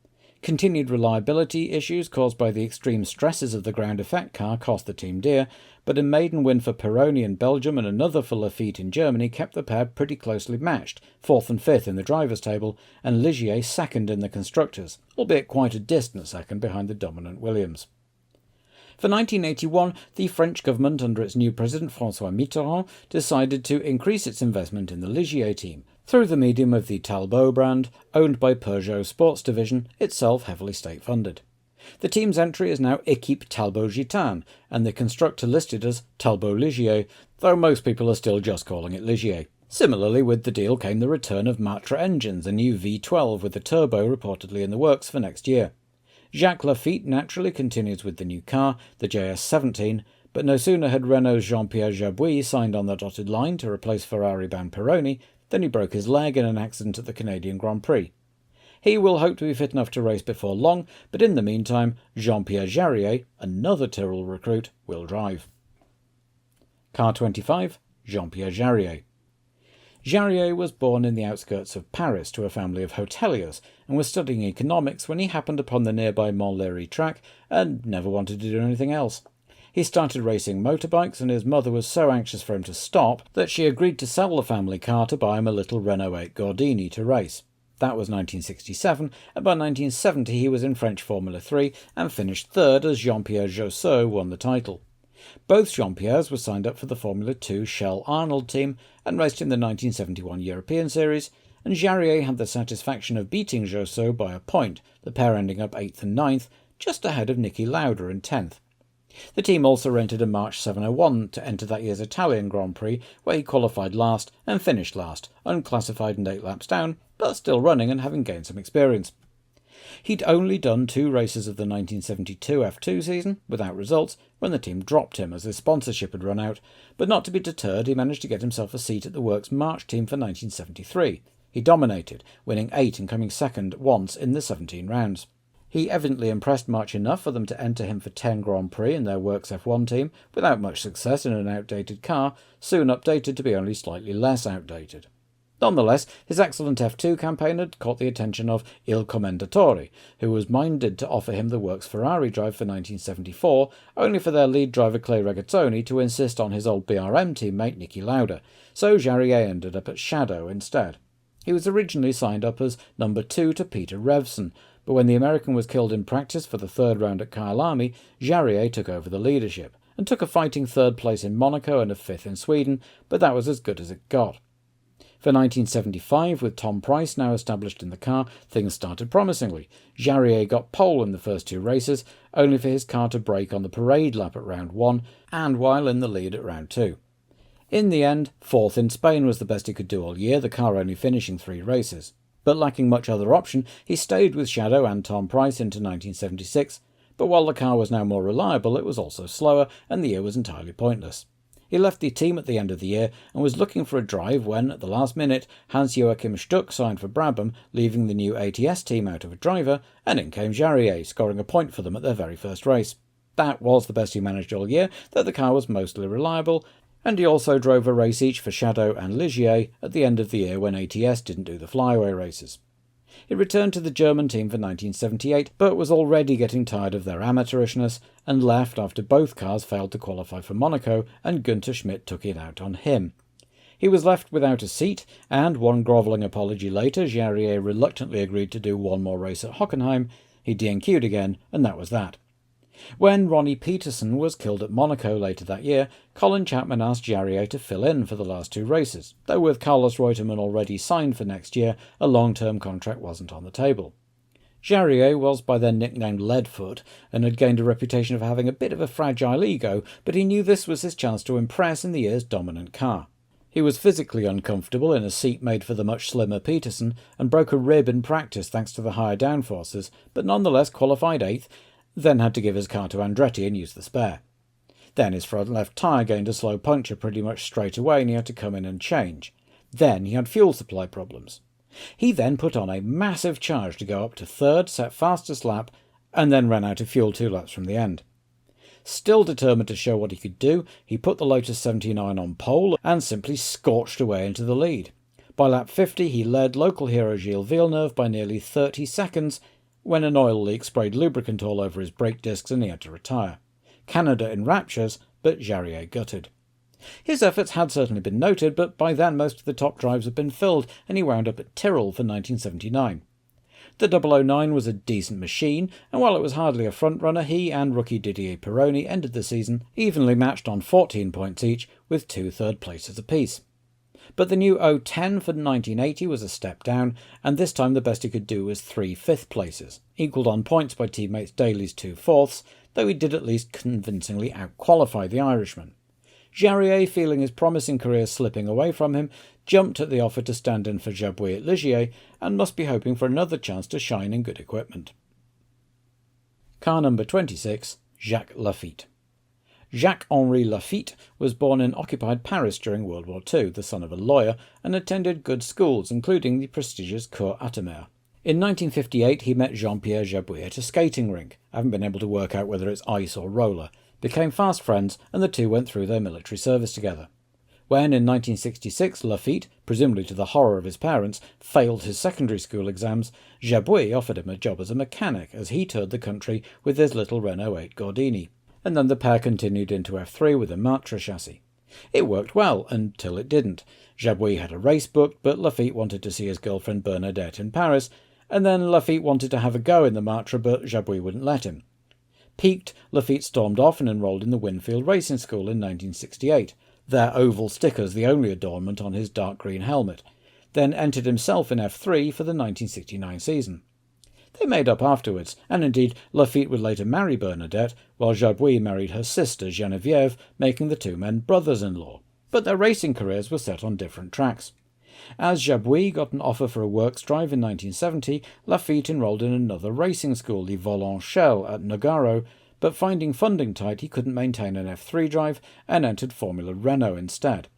Speaker 1: Continued reliability issues caused by the extreme stresses of the ground effect car cost the team dear, but a maiden win for Pironi in Belgium and another for Laffite in Germany kept the pair pretty closely matched, 4th and 5th in the drivers' table, and Ligier 2nd in the constructors, albeit quite a distant 2nd behind the dominant Williams. For 1981, the French government, under its new president François Mitterrand, decided to increase its investment in the Ligier team, through the medium of the Talbot brand, owned by Peugeot Sports Division, itself heavily state-funded. The team's entry is now Équipe Talbot Gitane, and the constructor listed as Talbot Ligier, though most people are still just calling it Ligier. Similarly, with the deal came the return of Matra engines, a new V12 with a turbo reportedly in the works for next year. Jacques Laffite naturally continues with the new car, the JS17, but no sooner had Renault's Jean-Pierre Jarier signed on the dotted line to replace Ferrari-bound Pironi than he broke his leg in an accident at the Canadian Grand Prix. He will hope to be fit enough to race before long, but in the meantime, Jean-Pierre Jarier, another Tyrrell recruit, will drive. Car 25, Jean-Pierre Jarier. Jarier was born in the outskirts of Paris to a family of hoteliers and was studying economics when he happened upon the nearby Montlhéry track and never wanted to do anything else. He started racing motorbikes, and his mother was so anxious for him to stop that she agreed to sell the family car to buy him a little Renault 8 Gordini to race. That was 1967, and by 1970 he was in French Formula 3 and finished third as Jean-Pierre Jarier won the title. Both Jean-Pierres were signed up for the Formula 2 Shell Arnold team and raced in the 1971 European Series, and Jarier had the satisfaction of beating Jarier by a point, the pair ending up 8th and 9th, just ahead of Niki Lauda in 10th. The team also rented a March 701 to enter that year's Italian Grand Prix, where he qualified last and finished last, unclassified and 8 laps down, but still running and having gained some experience. He'd only done 2 races of the 1972 F2 season, without results, when the team dropped him as his sponsorship had run out, but not to be deterred he managed to get himself a seat at the Works March team for 1973. He dominated, winning 8 and coming second once in the 17 rounds. He evidently impressed March enough for them to enter him for 10 Grand Prix in their Works F1 team, without much success in an outdated car, soon updated to be only slightly less outdated. Nonetheless, his excellent F2 campaign had caught the attention of Il Commendatore, who was minded to offer him the Works Ferrari drive for 1974, only for their lead driver Clay Regazzoni to insist on his old BRM teammate Niki Lauda, so Jarier ended up at Shadow instead. He was originally signed up as number 2 to Peter Revson, but when the American was killed in practice for the 3rd round at Kyalami, Jarier took over the leadership, and took a fighting 3rd place in Monaco and a 5th in Sweden, but that was as good as it got. For 1975, with Tom Price now established in the car, things started promisingly. Jarier got pole in the first 2 races, only for his car to break on the parade lap at round 1, and while in the lead at round 2. In the end, 4th in Spain was the best he could do all year, the car only finishing 3 races. But lacking much other option, he stayed with Shadow and Tom Price into 1976, but while the car was now more reliable, it was also slower, and the year was entirely pointless. He left the team at the end of the year and was looking for a drive when, at the last minute, Hans-Joachim Stuck signed for Brabham, leaving the new ATS team out of a driver, and in came Jarier, scoring a point for them at their very first race. That was the best he managed all year, though the car was mostly reliable, and he also drove a race each for Shadow and Ligier at the end of the year when ATS didn't do the flyaway races. He returned to the German team for 1978, but was already getting tired of their amateurishness and left after both cars failed to qualify for Monaco and Günther Schmidt took it out on him. He was left without a seat, and one grovelling apology later, Jarier reluctantly agreed to do one more race at Hockenheim. He DNQ'd again, and that was that. When Ronnie Peterson was killed at Monaco later that year, Colin Chapman asked Jarier to fill in for the last 2 races, though with Carlos Reutemann already signed for next year, a long-term contract wasn't on the table. Jarier was by then nicknamed Leadfoot, and had gained a reputation of having a bit of a fragile ego, but he knew this was his chance to impress in the year's dominant car. He was physically uncomfortable in a seat made for the much slimmer Peterson, and broke a rib in practice thanks to the higher downforces, but nonetheless qualified 8th, then had to give his car to Andretti and use the spare. Then his front left tyre gained a slow puncture pretty much straight away and he had to come in and change. Then he had fuel supply problems. He then put on a massive charge to go up to 3rd, set fastest lap, and then ran out of fuel 2 laps from the end. Still determined to show what he could do, he put the Lotus 79 on pole and simply scorched away into the lead. By lap 50 he led local hero Gilles Villeneuve by nearly 30 seconds, when an oil leak sprayed lubricant all over his brake discs and he had to retire. Canada in raptures, but Jarier gutted. His efforts had certainly been noted, but by then most of the top drives had been filled, and he wound up at Tyrrell for 1979. The 009 was a decent machine, and while it was hardly a front-runner, he and rookie Didier Pironi ended the season evenly matched on 14 points each, with 2 third places apiece. But the new 010 for 1980 was a step down, and this time the best he could do was 3 fifth places, equalled on points by teammates Daly's 2 fourths, though he did at least convincingly outqualify the Irishman. Jarier, feeling his promising career slipping away from him, jumped at the offer to stand in for Jabouille at Ligier, and must be hoping for another chance to shine in good equipment. Car number 26, Jacques Laffite. Jacques-Henri Laffite was born in occupied Paris during World War II, the son of a lawyer, and attended good schools, including the prestigious Cours Atamer. In 1958 he met Jean-Pierre Jarier at a skating rink. I haven't been able to work out whether it's ice or roller. Became fast friends, and the two went through their military service together. When, in 1966, Laffite, presumably to the horror of his parents, failed his secondary school exams, Jarier offered him a job as a mechanic as he toured the country with his little Renault 8 Gordini. And then the pair continued into F3 with a Matra chassis. It worked well, until it didn't. Jabouille had a race booked, but Laffite wanted to see his girlfriend Bernadette in Paris, and then Laffite wanted to have a go in the Matra, but Jabouille wouldn't let him. Piqued, Laffite stormed off and enrolled in the Winfield Racing School in 1968, their oval stickers the only adornment on his dark green helmet, then entered himself in F3 for the 1969 season. They made up afterwards, and indeed Laffite would later marry Bernadette, while Jabouille married her sister Geneviève, making the two men brothers-in-law. But their racing careers were set on different tracks. As Jabouille got an offer for a works drive in 1970, Laffite enrolled in another racing school, the Volant-Shell at Nogaro, but finding funding tight he couldn't maintain an F3 drive and entered Formula Renault instead.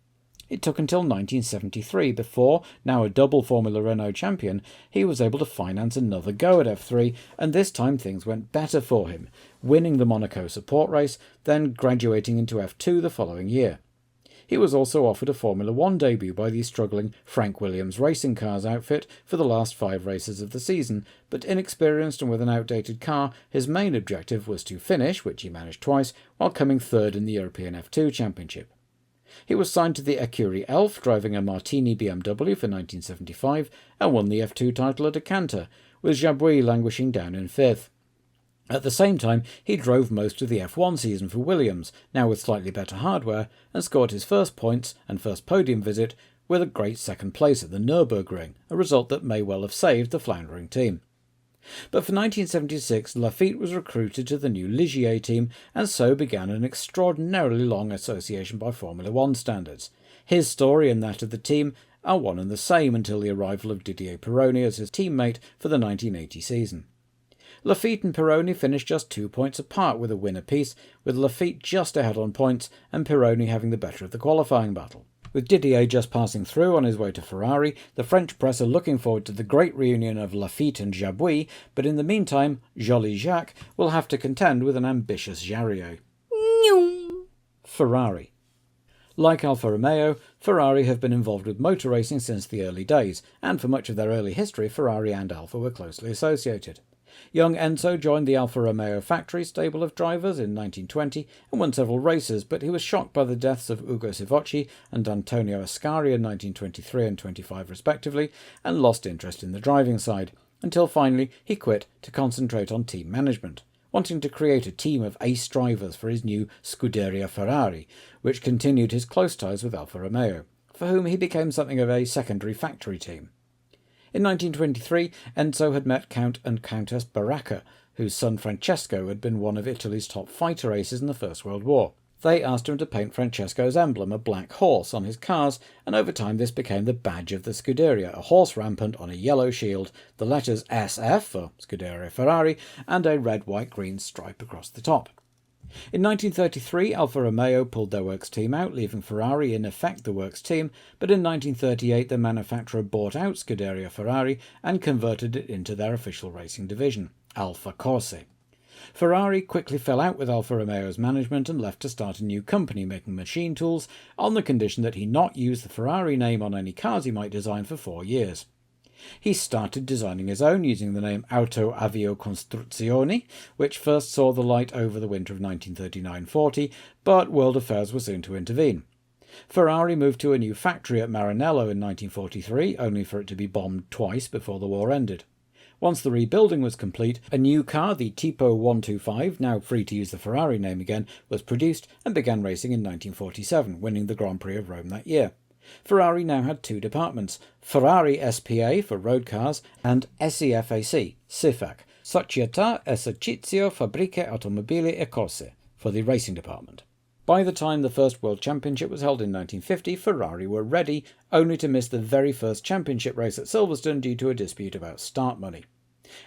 Speaker 1: It took until 1973 before, now a double Formula Renault champion, he was able to finance another go at F3, and this time things went better for him, winning the Monaco support race, then graduating into F2 the following year. He was also offered a Formula One debut by the struggling Frank Williams Racing Cars outfit for the last 5 races of the season, but inexperienced and with an outdated car, his main objective was to finish, which he managed twice, while coming third in the European F2 Championship. He was signed to the Écurie Elf, driving a Martini BMW for 1975, and won the F2 title at Acanter, with Jabouille languishing down in 5th. At the same time, he drove most of the F1 season for Williams, now with slightly better hardware, and scored his first points and first podium visit with a great second place at the Nürburgring, a result that may well have saved the floundering team. But for 1976, Laffite was recruited to the new Ligier team, and so began an extraordinarily long association by Formula One standards. His story and that of the team are one and the same until the arrival of Didier Pironi as his teammate for the 1980 season. Laffite and Pironi finished just 2 points apart with a win apiece, with Laffite just ahead on points and Pironi having the better of the qualifying battle. With Didier just passing through on his way to Ferrari, the French press are looking forward to the great reunion of Laffite and Jabouille, but in the meantime, Jolly Jacques will have to contend with an ambitious Jarier. Ferrari. Like Alfa Romeo, Ferrari have been involved with motor racing since the early days, and for much of their early history, Ferrari and Alfa were closely associated. Young Enzo joined the Alfa Romeo factory stable of drivers in 1920 and won several races, but he was shocked by the deaths of Ugo Sivocci and Antonio Ascari in 1923 and 25 respectively, and lost interest in the driving side, until finally he quit to concentrate on team management, wanting to create a team of ace drivers for his new Scuderia Ferrari, which continued his close ties with Alfa Romeo, for whom he became something of a secondary factory team. In 1923, Enzo had met Count and Countess Baracca, whose son Francesco had been one of Italy's top fighter aces in the First World War. They asked him to paint Francesco's emblem, a black horse, on his cars, and over time this became the badge of the Scuderia, a horse rampant on a yellow shield, the letters SF for Scuderia Ferrari, and a red-white-green stripe across the top. In 1933, Alfa Romeo pulled their works team out, leaving Ferrari in effect the works team, but in 1938 the manufacturer bought out Scuderia Ferrari and converted it into their official racing division, Alfa Corse. Ferrari quickly fell out with Alfa Romeo's management and left to start a new company making machine tools, on the condition that he not use the Ferrari name on any cars he might design for 4 years. He started designing his own using the name Auto Avio Costruzioni, which first saw the light over the winter of 1939-40, but world affairs were soon to intervene. Ferrari moved to a new factory at Maranello in 1943, only for it to be bombed twice before the war ended. Once the rebuilding was complete, a new car, the Tipo 125, now free to use the Ferrari name again, was produced and began racing in 1947, winning the Grand Prix of Rome that year. Ferrari now had 2 departments, Ferrari SPA for road cars and SEFAC, SIFAC, Società Esercizio Fabbriche Automobili e Corse, for the racing department. By the time the first World Championship was held in 1950, Ferrari were ready, only to miss the very first championship race at Silverstone due to a dispute about start money.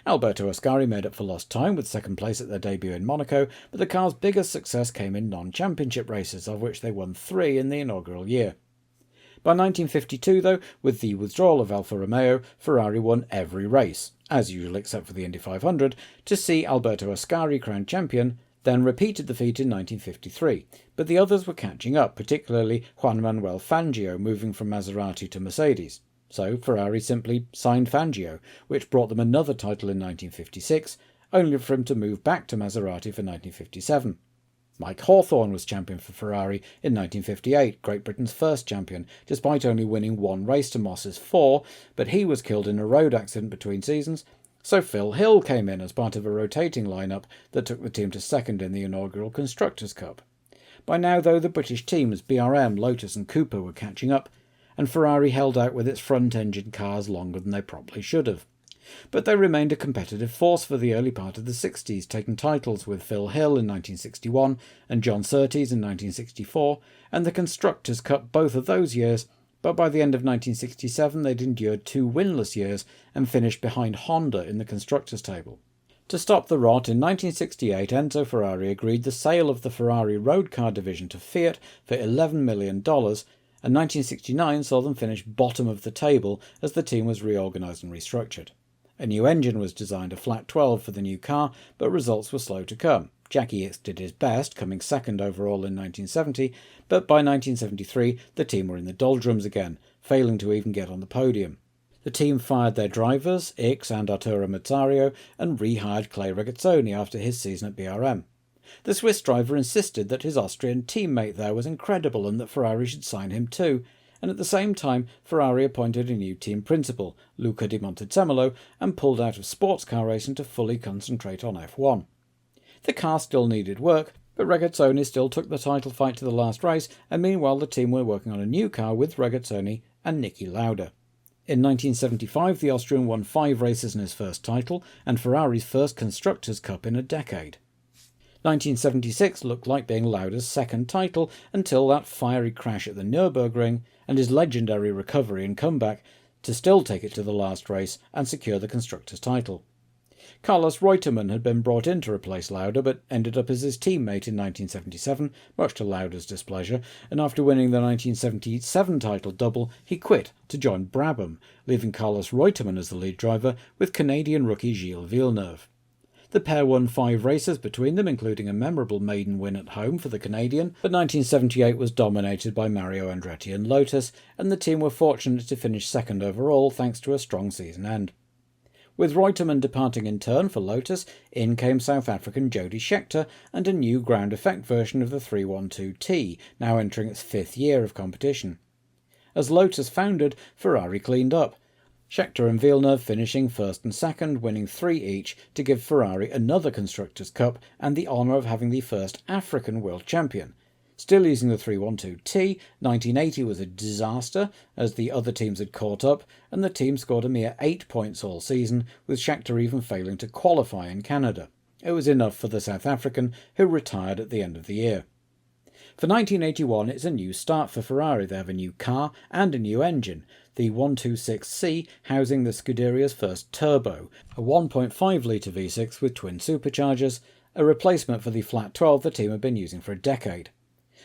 Speaker 1: Alberto Ascari made up for lost time with second place at their debut in Monaco, but the car's biggest success came in non-championship races, of which they won 3 in the inaugural year. By 1952, though, with the withdrawal of Alfa Romeo, Ferrari won every race, as usual except for the Indy 500, to see Alberto Ascari crowned champion, then repeated the feat in 1953, but the others were catching up, particularly Juan Manuel Fangio moving from Maserati to Mercedes. So Ferrari simply signed Fangio, which brought them another title in 1956, only for him to move back to Maserati for 1957. Mike Hawthorn was champion for Ferrari in 1958, Great Britain's first champion, despite only winning one race to Moss's 4, but he was killed in a road accident between seasons, so Phil Hill came in as part of a rotating lineup that took the team to second in the inaugural Constructors' Cup. By now, though, the British teams BRM, Lotus and Cooper were catching up, and Ferrari held out with its front-engine cars longer than they probably should have. But they remained a competitive force for the early part of the 60s, taking titles with Phil Hill in 1961 and John Surtees in 1964, and the Constructors' Cup both of those years, but by the end of 1967 they'd endured 2 winless years and finished behind Honda in the Constructors' table. To stop the rot, in 1968 Enzo Ferrari agreed the sale of the Ferrari road car division to Fiat for $11 million, and 1969 saw them finish bottom of the table as the team was reorganised and restructured. A new engine was designed, a flat 12 for the new car, but results were slow to come. Jackie Hicks did his best, coming second overall in 1970, but by 1973 the team were in the doldrums again, failing to even get on the podium. The team fired their drivers, Hicks and Arturo Mazzario, and rehired Clay Regazzoni after his season at BRM. The Swiss driver insisted that his Austrian teammate there was incredible and that Ferrari should sign him too, and at the same time Ferrari appointed a new team principal, Luca di Montezemolo, and pulled out of sports car racing to fully concentrate on F1. The car still needed work, but Regazzoni still took the title fight to the last race, and meanwhile the team were working on a new car with Regazzoni and Niki Lauda. In 1975 the Austrian won 5 races in his first title, and Ferrari's first Constructors' Cup in a decade. 1976 looked like being Lauda's second title until that fiery crash at the Nürburgring and his legendary recovery and comeback to still take it to the last race and secure the Constructors' title. Carlos Reutemann had been brought in to replace Lauda, but ended up as his teammate in 1977, much to Lauda's displeasure, and after winning the 1977 title double, he quit to join Brabham, leaving Carlos Reutemann as the lead driver with Canadian rookie Gilles Villeneuve. The pair won 5 races between them, including a memorable maiden win at home for the Canadian, but 1978 was dominated by Mario Andretti and Lotus, and the team were fortunate to finish second overall thanks to a strong season end. With Reutemann departing in turn for Lotus, in came South African Jody Scheckter and a new ground effect version of the 312T, now entering its 5th year of competition. As Lotus foundered, Ferrari cleaned up, Scheckter and Villeneuve finishing first and second, winning 3 each to give Ferrari another Constructors' Cup and the honour of having the first African world champion. Still using the 312T, 1980 was a disaster as the other teams had caught up, and the team scored a mere 8 points all season, with Scheckter even failing to qualify in Canada. It was enough for the South African, who retired at the end of the year. For 1981 it's a new start for Ferrari. They have a new car and a new engine, the 126C housing the Scuderia's first turbo, a 1.5-litre V6 with twin superchargers, a replacement for the flat 12 the team had been using for a decade.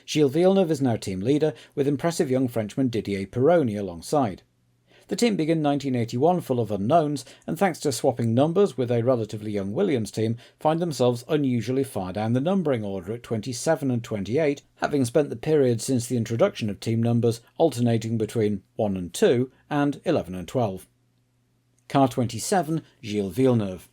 Speaker 1: Gilles Villeneuve is now team leader, with impressive young Frenchman Didier Pironi alongside. The team begin 1981 full of unknowns, and thanks to swapping numbers with a relatively young Williams team, find themselves unusually far down the numbering order at 27 and 28, having spent the period since the introduction of team numbers alternating between 1 and 2 and 11 and 12. Car 27, Gilles Villeneuve.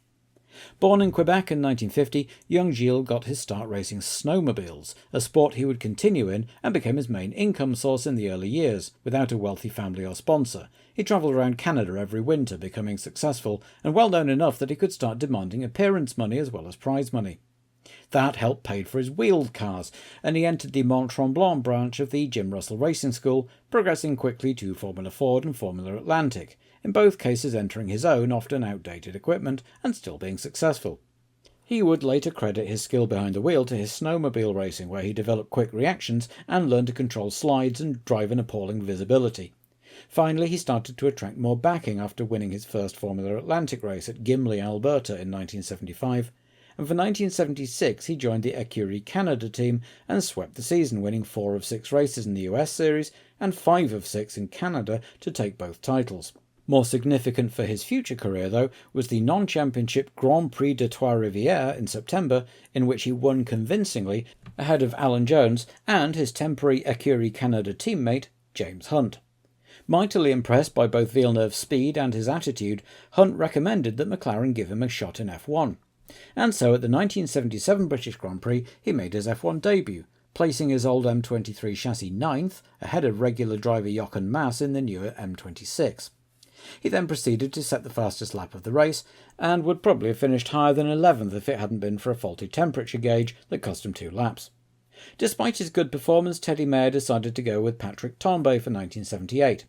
Speaker 1: Born in Quebec in 1950, young Gilles got his start racing snowmobiles, a sport he would continue in and became his main income source in the early years, without a wealthy family or sponsor. He travelled around Canada every winter, becoming successful and well known enough that he could start demanding appearance money as well as prize money. That helped pay for his wheeled cars, and he entered the Mont Tremblant branch of the Jim Russell Racing School, progressing quickly to Formula Ford and Formula Atlantic, in both cases entering his own, often outdated equipment, and still being successful. He would later credit his skill behind the wheel to his snowmobile racing, where he developed quick reactions and learned to control slides and drive an appalling visibility. Finally, he started to attract more backing after winning his first Formula Atlantic race at Gimli, Alberta in 1975, and for 1976 he joined the Écurie Canada team and swept the season, winning 4 of 6 races in the US Series and 5 of 6 in Canada to take both titles. More significant for his future career, though, was the non-championship Grand Prix de Trois-Rivières in September, in which he won convincingly ahead of Alan Jones and his temporary Écurie Canada teammate, James Hunt. Mightily impressed by both Villeneuve's speed and his attitude, Hunt recommended that McLaren give him a shot in F1. And so at the 1977 British Grand Prix he made his F1 debut, placing his old M23 chassis 9th, ahead of regular driver Jochen Mass in the newer M26. He then proceeded to set the fastest lap of the race, and would probably have finished higher than 11th if it hadn't been for a faulty temperature gauge that cost him 2 laps. Despite his good performance, Teddy Mayer decided to go with Patrick Tambay for 1978.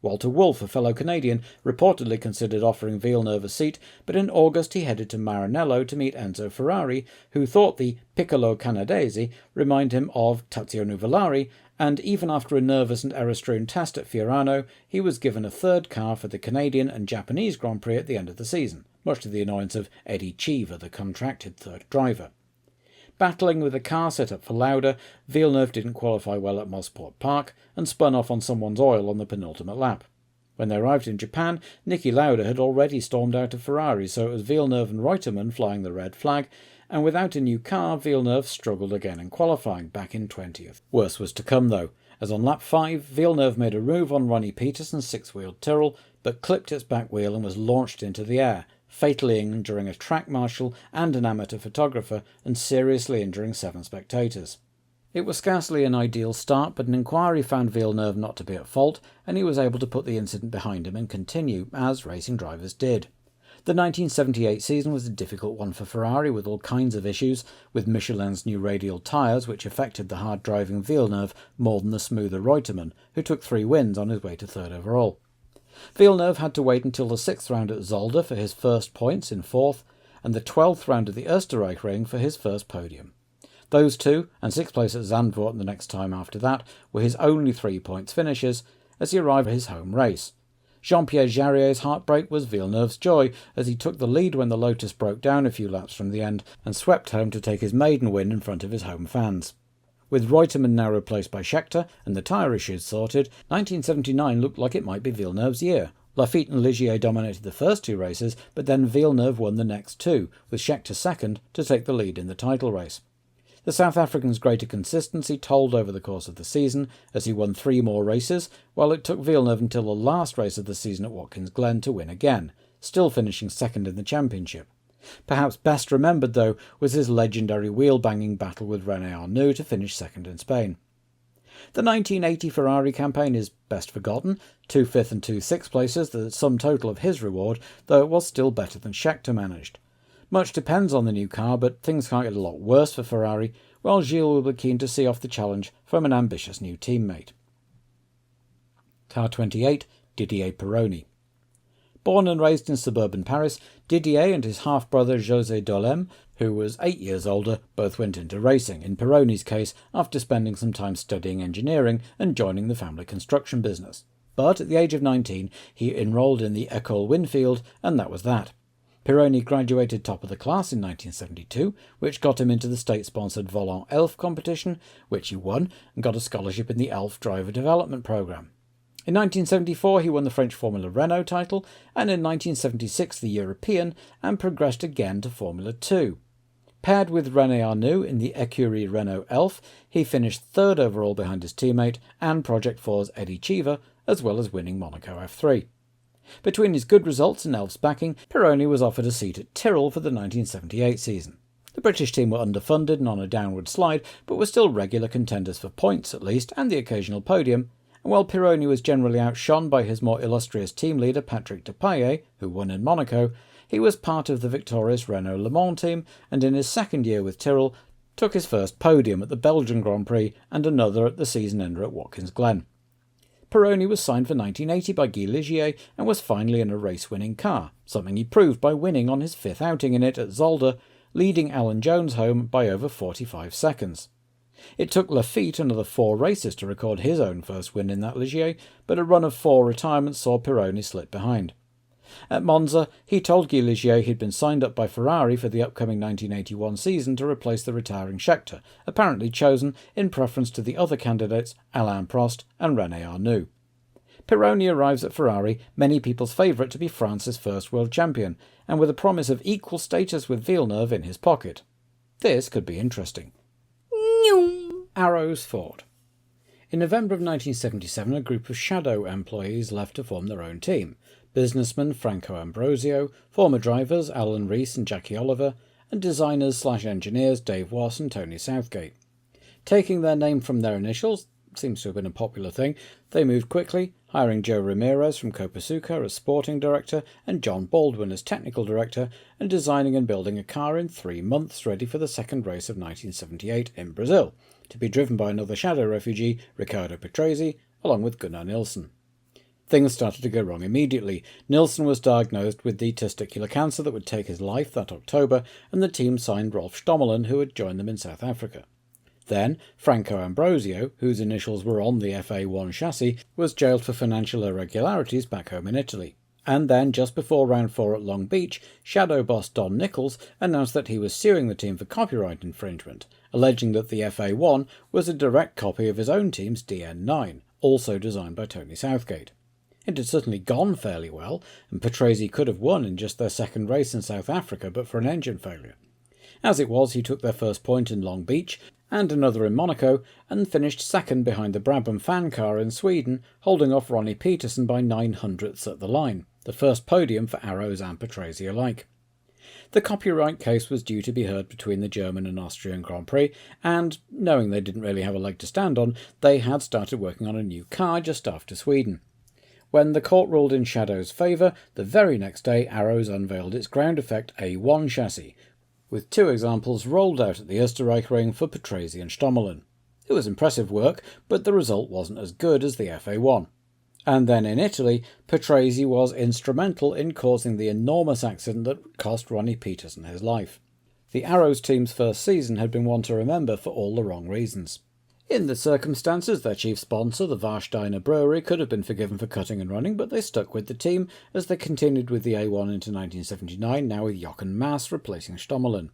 Speaker 1: Walter Wolff, a fellow Canadian, reportedly considered offering Villeneuve a seat, but in August he headed to Maranello to meet Enzo Ferrari, who thought the Piccolo Canadese reminded him of Tazio Nuvolari, and even after a nervous and error-strewn test at Fiorano, he was given a third car for the Canadian and Japanese Grand Prix at the end of the season, much to the annoyance of Eddie Cheever, the contracted third driver. Battling with a car set up for Lauda, Villeneuve didn't qualify well at Mosport Park and spun off on someone's oil on the penultimate lap. When they arrived in Japan, Niki Lauda had already stormed out of Ferrari, so it was Villeneuve and Reutemann flying the red flag, and without a new car, Villeneuve struggled again in qualifying, back in 20th. Worse was to come though, as on lap 5, Villeneuve made a move on Ronnie Peterson's 6-wheeled Tyrrell, but clipped its back wheel and was launched into the air, fatally injuring a track marshal and an amateur photographer and seriously injuring 7 spectators. It was scarcely an ideal start, but an inquiry found Villeneuve not to be at fault, and he was able to put the incident behind him and continue, as racing drivers did. The 1978 season was a difficult one for Ferrari, with all kinds of issues, with Michelin's new radial tyres, which affected the hard-driving Villeneuve more than the smoother Reutemann, who took 3 wins on his way to 3rd overall. Villeneuve had to wait until the 6th round at Zolder for his first points in 4th, and the 12th round at the Österreich Ring for his first podium. Those 2, and 6th place at Zandvoort the next time after that, were his only 3 points finishes as he arrived at his home race. Jean-Pierre Jarier's heartbreak was Villeneuve's joy, as he took the lead when the Lotus broke down a few laps from the end and swept home to take his maiden win in front of his home fans. With Reutemann now replaced by Scheckter and the tyre issues sorted, 1979 looked like it might be Villeneuve's year. Laffite and Ligier dominated the first 2 races, but then Villeneuve won the next 2, with Scheckter second to take the lead in the title race. The South African's greater consistency told over the course of the season, as he won 3 more races, while it took Villeneuve until the last race of the season at Watkins Glen to win again, still finishing second in the championship. Perhaps best remembered, though, was his legendary wheel-banging battle with René Arnoux to finish second in Spain. The 1980 Ferrari campaign is best forgotten, 2 5th and 2 6th places, the sum total of his reward, though it was still better than Scheckter managed. Much depends on the new car, but things can't get a lot worse for Ferrari, while Gilles will be keen to see off the challenge from an ambitious new teammate. Car 28, Didier Pironi. Born and raised in suburban Paris, Didier and his half-brother José Dolem, who was 8 years older, both went into racing, in Pironi's case after spending some time studying engineering and joining the family construction business. But at the age of 19, he enrolled in the École Winfield, and that was that. Pironi graduated top of the class in 1972, which got him into the state-sponsored Volant Elf competition, which he won, and got a scholarship in the Elf Driver Development Programme. In 1974 he won the French Formula Renault title, and in 1976 the European, and progressed again to Formula 2. Paired with René Arnoux in the Écurie Renault Elf, he finished 3rd overall behind his teammate and Project 4's Eddie Cheever, as well as winning Monaco F3. Between his good results and Elf's backing, Pironi was offered a seat at Tyrrell for the 1978 season. The British team were underfunded and on a downward slide, but were still regular contenders for points at least, and the occasional podium, and while Pironi was generally outshone by his more illustrious team leader Patrick Tambay, who won in Monaco, he was part of the victorious Renault Le Mans team, and in his second year with Tyrrell, took his first podium at the Belgian Grand Prix and another at the season ender at Watkins Glen. Pironi was signed for 1980 by Guy Ligier and was finally in a race-winning car, something he proved by winning on his 5th outing in it at Zolder, leading Alan Jones home by over 45 seconds. It took Laffite another 4 races to record his own first win in that Ligier, but a run of 4 retirements saw Pironi slip behind. At Monza, he told Guy Ligier he'd been signed up by Ferrari for the upcoming 1981 season to replace the retiring Scheckter, apparently chosen in preference to the other candidates Alain Prost and René Arnoux. Pironi arrives at Ferrari, many people's favourite to be France's first world champion, and with a promise of equal status with Villeneuve in his pocket. This could be interesting. Arrows Ford. In November of 1977, a group of shadow employees left to form their own team. Businessman Franco Ambrosio, former drivers Alan Rees and Jackie Oliver, and designers/engineers Dave Wass and Tony Southgate. Taking their name from their initials seems to have been a popular thing. They moved quickly, hiring Joe Ramirez from Copersucar as sporting director and John Baldwin as technical director, and designing and building a car in 3 months ready for the second race of 1978 in Brazil, to be driven by another shadow refugee, Riccardo Patrese, along with Gunnar Nilsson. Things started to go wrong immediately. Nilsson was diagnosed with the testicular cancer that would take his life that October, and the team signed Rolf Stommelen, who had joined them in South Africa. Then, Franco Ambrosio, whose initials were on the FA1 chassis, was jailed for financial irregularities back home in Italy. And then, just before round 4 at Long Beach, shadow boss Don Nichols announced that he was suing the team for copyright infringement, alleging that the FA1 was a direct copy of his own team's DN9, also designed by Tony Southgate. It had certainly gone fairly well, and Patrese could have won in just their second race in South Africa but for an engine failure. As it was, he took their first point in Long Beach, and another in Monaco, and finished second behind the Brabham fan car in Sweden, holding off Ronnie Peterson by 900ths at the line, the first podium for Arrows and Patrese alike. The copyright case was due to be heard between the German and Austrian Grand Prix, and, knowing they didn't really have a leg to stand on, they had started working on a new car just after Sweden. When the court ruled in Shadow's favour, the very next day Arrows unveiled its ground effect A1 chassis, with 2 examples rolled out at the Österreichring for Patrese and Stommelen. It was impressive work, but the result wasn't as good as the FA1. And then in Italy, Patrese was instrumental in causing the enormous accident that cost Ronnie Peterson his life. The Arrows team's first season had been one to remember for all the wrong reasons. In the circumstances, their chief sponsor, the Warsteiner Brewery, could have been forgiven for cutting and running, but they stuck with the team as they continued with the A1 into 1979, now with Jochen Mass replacing Stommelen.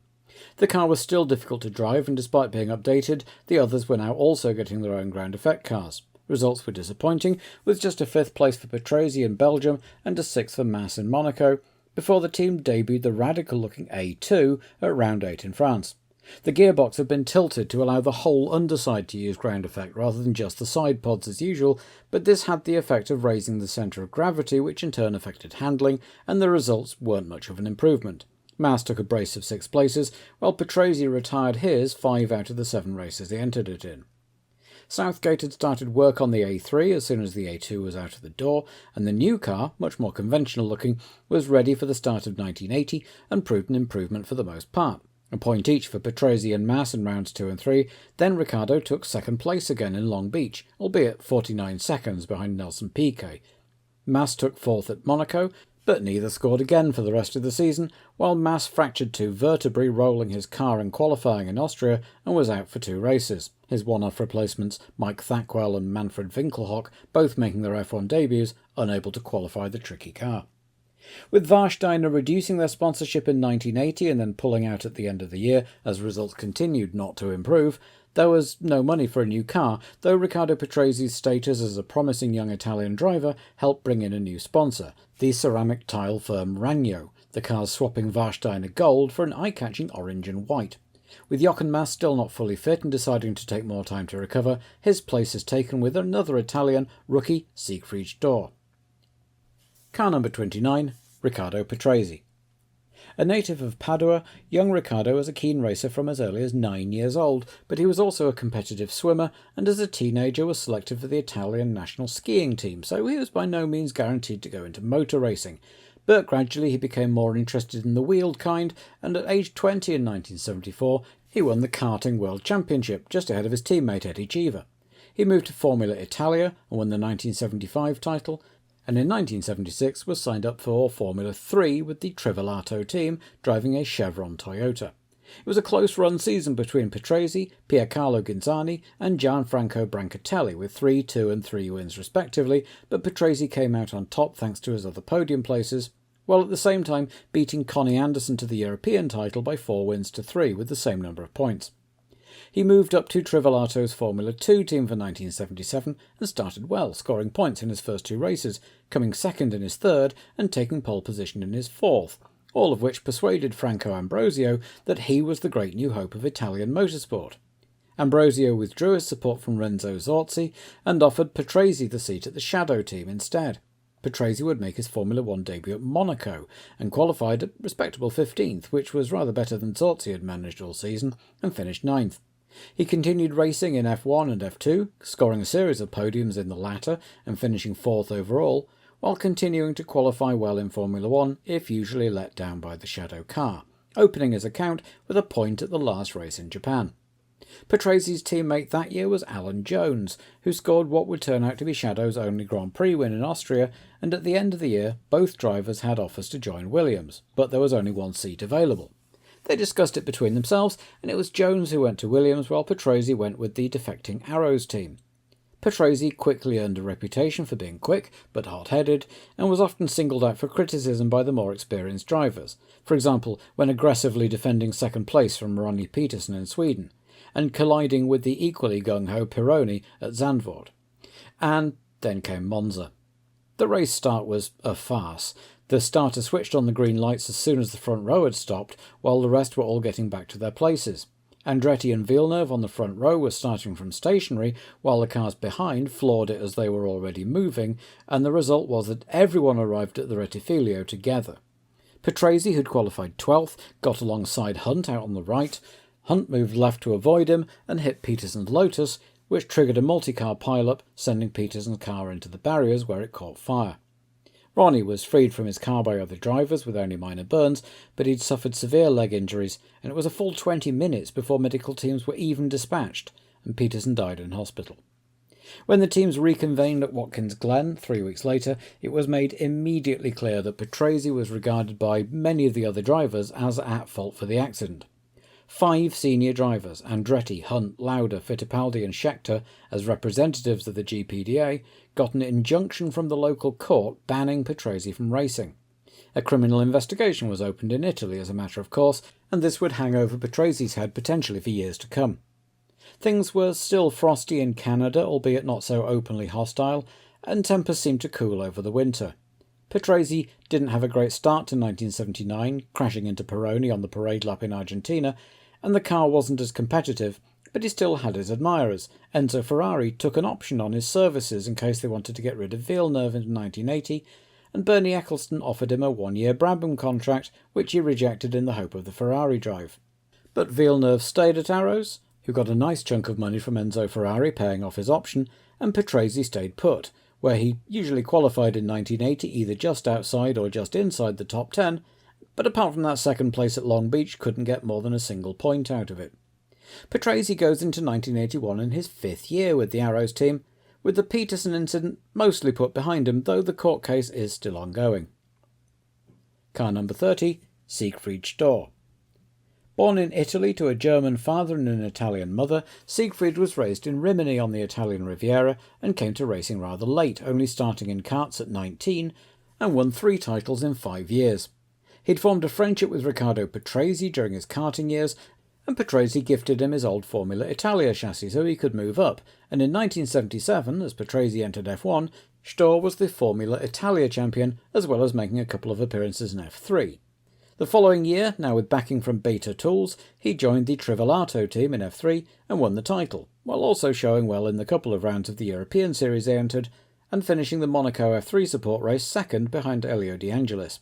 Speaker 1: The car was still difficult to drive, and despite being updated, the others were now also getting their own ground effect cars. Results were disappointing, with just a 5th place for Patrese in Belgium and a 6th for Mass in Monaco, before the team debuted the radical-looking A2 at round 8 in France. The gearbox had been tilted to allow the whole underside to use ground effect rather than just the side pods as usual, but this had the effect of raising the centre of gravity, which in turn affected handling, and the results weren't much of an improvement. Mass took a brace of 6 places, while Patrese retired his 5 out of the 7 races he entered it in. Southgate had started work on the A3 as soon as the A2 was out of the door, and the new car, much more conventional looking, was ready for the start of 1980 and proved an improvement for the most part. A point each for Patrese and Mass in rounds 2 and 3, then Ricciardo took 2nd place again in Long Beach, albeit 49 seconds behind Nelson Piquet. Mass took 4th at Monaco, but neither scored again for the rest of the season, while Mass fractured 2 vertebrae rolling his car in qualifying in Austria and was out for 2 races. His one-off replacements, Mike Thackwell and Manfred Winkelhock, both making their F1 debuts, unable to qualify the tricky car. With Warsteiner reducing their sponsorship in 1980 and then pulling out at the end of the year as results continued not to improve, there was no money for a new car, though Riccardo Patrese's status as a promising young Italian driver helped bring in a new sponsor, the ceramic tile firm Ragno, the cars swapping Warsteiner gold for an eye-catching orange and white. With Jochen Mass still not fully fit and deciding to take more time to recover, his place is taken with another Italian, rookie Siegfried Stohr. Car number 29, Riccardo Patrese. A native of Padua, young Riccardo was a keen racer from as early as 9 years old, but he was also a competitive swimmer, and as a teenager was selected for the Italian national skiing team, so he was by no means guaranteed to go into motor racing. But gradually he became more interested in the wheeled kind, and at age 20 in 1974 he won the Karting World Championship, just ahead of his teammate Eddie Cheever. He moved to Formula Italia and won the 1975 title, and in 1976 was signed up for Formula 3 with the Trivelato team, driving a Chevron Toyota. It was a close-run season between Patrese, Piercarlo Ghinzani and Gianfranco Brancatelli, with 3, 2 and 3 wins respectively, but Patrese came out on top thanks to his other podium places, while at the same time beating Connie Anderson to the European title by 4 wins to 3 with the same number of points. He moved up to Trivelato's Formula 2 team for 1977 and started well, scoring points in his first 2 races, coming second in his third and taking pole position in his fourth, all of which persuaded Franco Ambrosio that he was the great new hope of Italian motorsport. Ambrosio withdrew his support from Renzo Zorzi and offered Patrese the seat at the Shadow team instead. Patrese would make his Formula 1 debut at Monaco and qualified at respectable 15th, which was rather better than Zorzi had managed all season, and finished 9th. He continued racing in F1 and F2, scoring a series of podiums in the latter and finishing 4th overall, while continuing to qualify well in Formula 1 if usually let down by the Shadow car, opening his account with a point at the last race in Japan. Patrese's teammate that year was Alan Jones, who scored what would turn out to be Shadow's only Grand Prix win in Austria, and at the end of the year both drivers had offers to join Williams, but there was only one seat available. They discussed it between themselves, and it was Jones who went to Williams while Patrese went with the defecting Arrows team. Patrese quickly earned a reputation for being quick but hot-headed, and was often singled out for criticism by the more experienced drivers, for example when aggressively defending second place from Ronnie Peterson in Sweden, and colliding with the equally gung-ho Pironi at Zandvoort. And then came Monza. The race start was a farce. The starter switched on the green lights as soon as the front row had stopped, while the rest were all getting back to their places. Andretti and Villeneuve on the front row were starting from stationary, while the cars behind floored it as they were already moving, and the result was that everyone arrived at the Rettifilio together. Patrese, who'd qualified 12th, got alongside Hunt out on the right. Hunt moved left to avoid him and hit Peterson's Lotus, which triggered a multi-car pile-up, sending Peterson's car into the barriers where it caught fire. Ronnie was freed from his car by other drivers with only minor burns, but he'd suffered severe leg injuries, and it was a full 20 minutes before medical teams were even dispatched, and Peterson died in hospital. When the teams reconvened at Watkins Glen 3 weeks later, it was made immediately clear that Patrese was regarded by many of the other drivers as at fault for the accident. 5 senior drivers, Andretti, Hunt, Lauda, Fittipaldi and Scheckter, as representatives of the GPDA, got an injunction from the local court banning Patrese from racing. A criminal investigation was opened in Italy as a matter of course, and this would hang over Patrese's head potentially for years to come. Things were still frosty in Canada, albeit not so openly hostile, and tempers seemed to cool over the winter. Patrese didn't have a great start to 1979, crashing into Pironi on the parade lap in Argentina, and the car wasn't as competitive, but he still had his admirers. Enzo Ferrari took an option on his services in case they wanted to get rid of Villeneuve in 1980, and Bernie Eccleston offered him a 1-year Brabham contract, which he rejected in the hope of the Ferrari drive. But Villeneuve stayed at Arrows, who got a nice chunk of money from Enzo Ferrari paying off his option, and Patrese stayed put, where he usually qualified in 1980 either just outside or just inside the top 10, but apart from that second place at Long Beach couldn't get more than a single point out of it. Patrese goes into 1981 in his 5th year with the Arrows team, with the Peterson incident mostly put behind him, though the court case is still ongoing. Car number 30, Siegfried Stohr. Born in Italy to a German father and an Italian mother, Siegfried was raised in Rimini on the Italian Riviera and came to racing rather late, only starting in karts at 19, and won 3 titles in 5 years. He'd formed a friendship with Riccardo Patrese during his karting years, and Patrese gifted him his old Formula Italia chassis so he could move up, and in 1977, as Patrese entered F1, Stohr was the Formula Italia champion, as well as making a couple of appearances in F3. The following year, now with backing from Beta Tools, he joined the Trivellato team in F3 and won the title, while also showing well in the couple of rounds of the European Series they entered, and finishing the Monaco F3 support race second behind Elio De Angelis.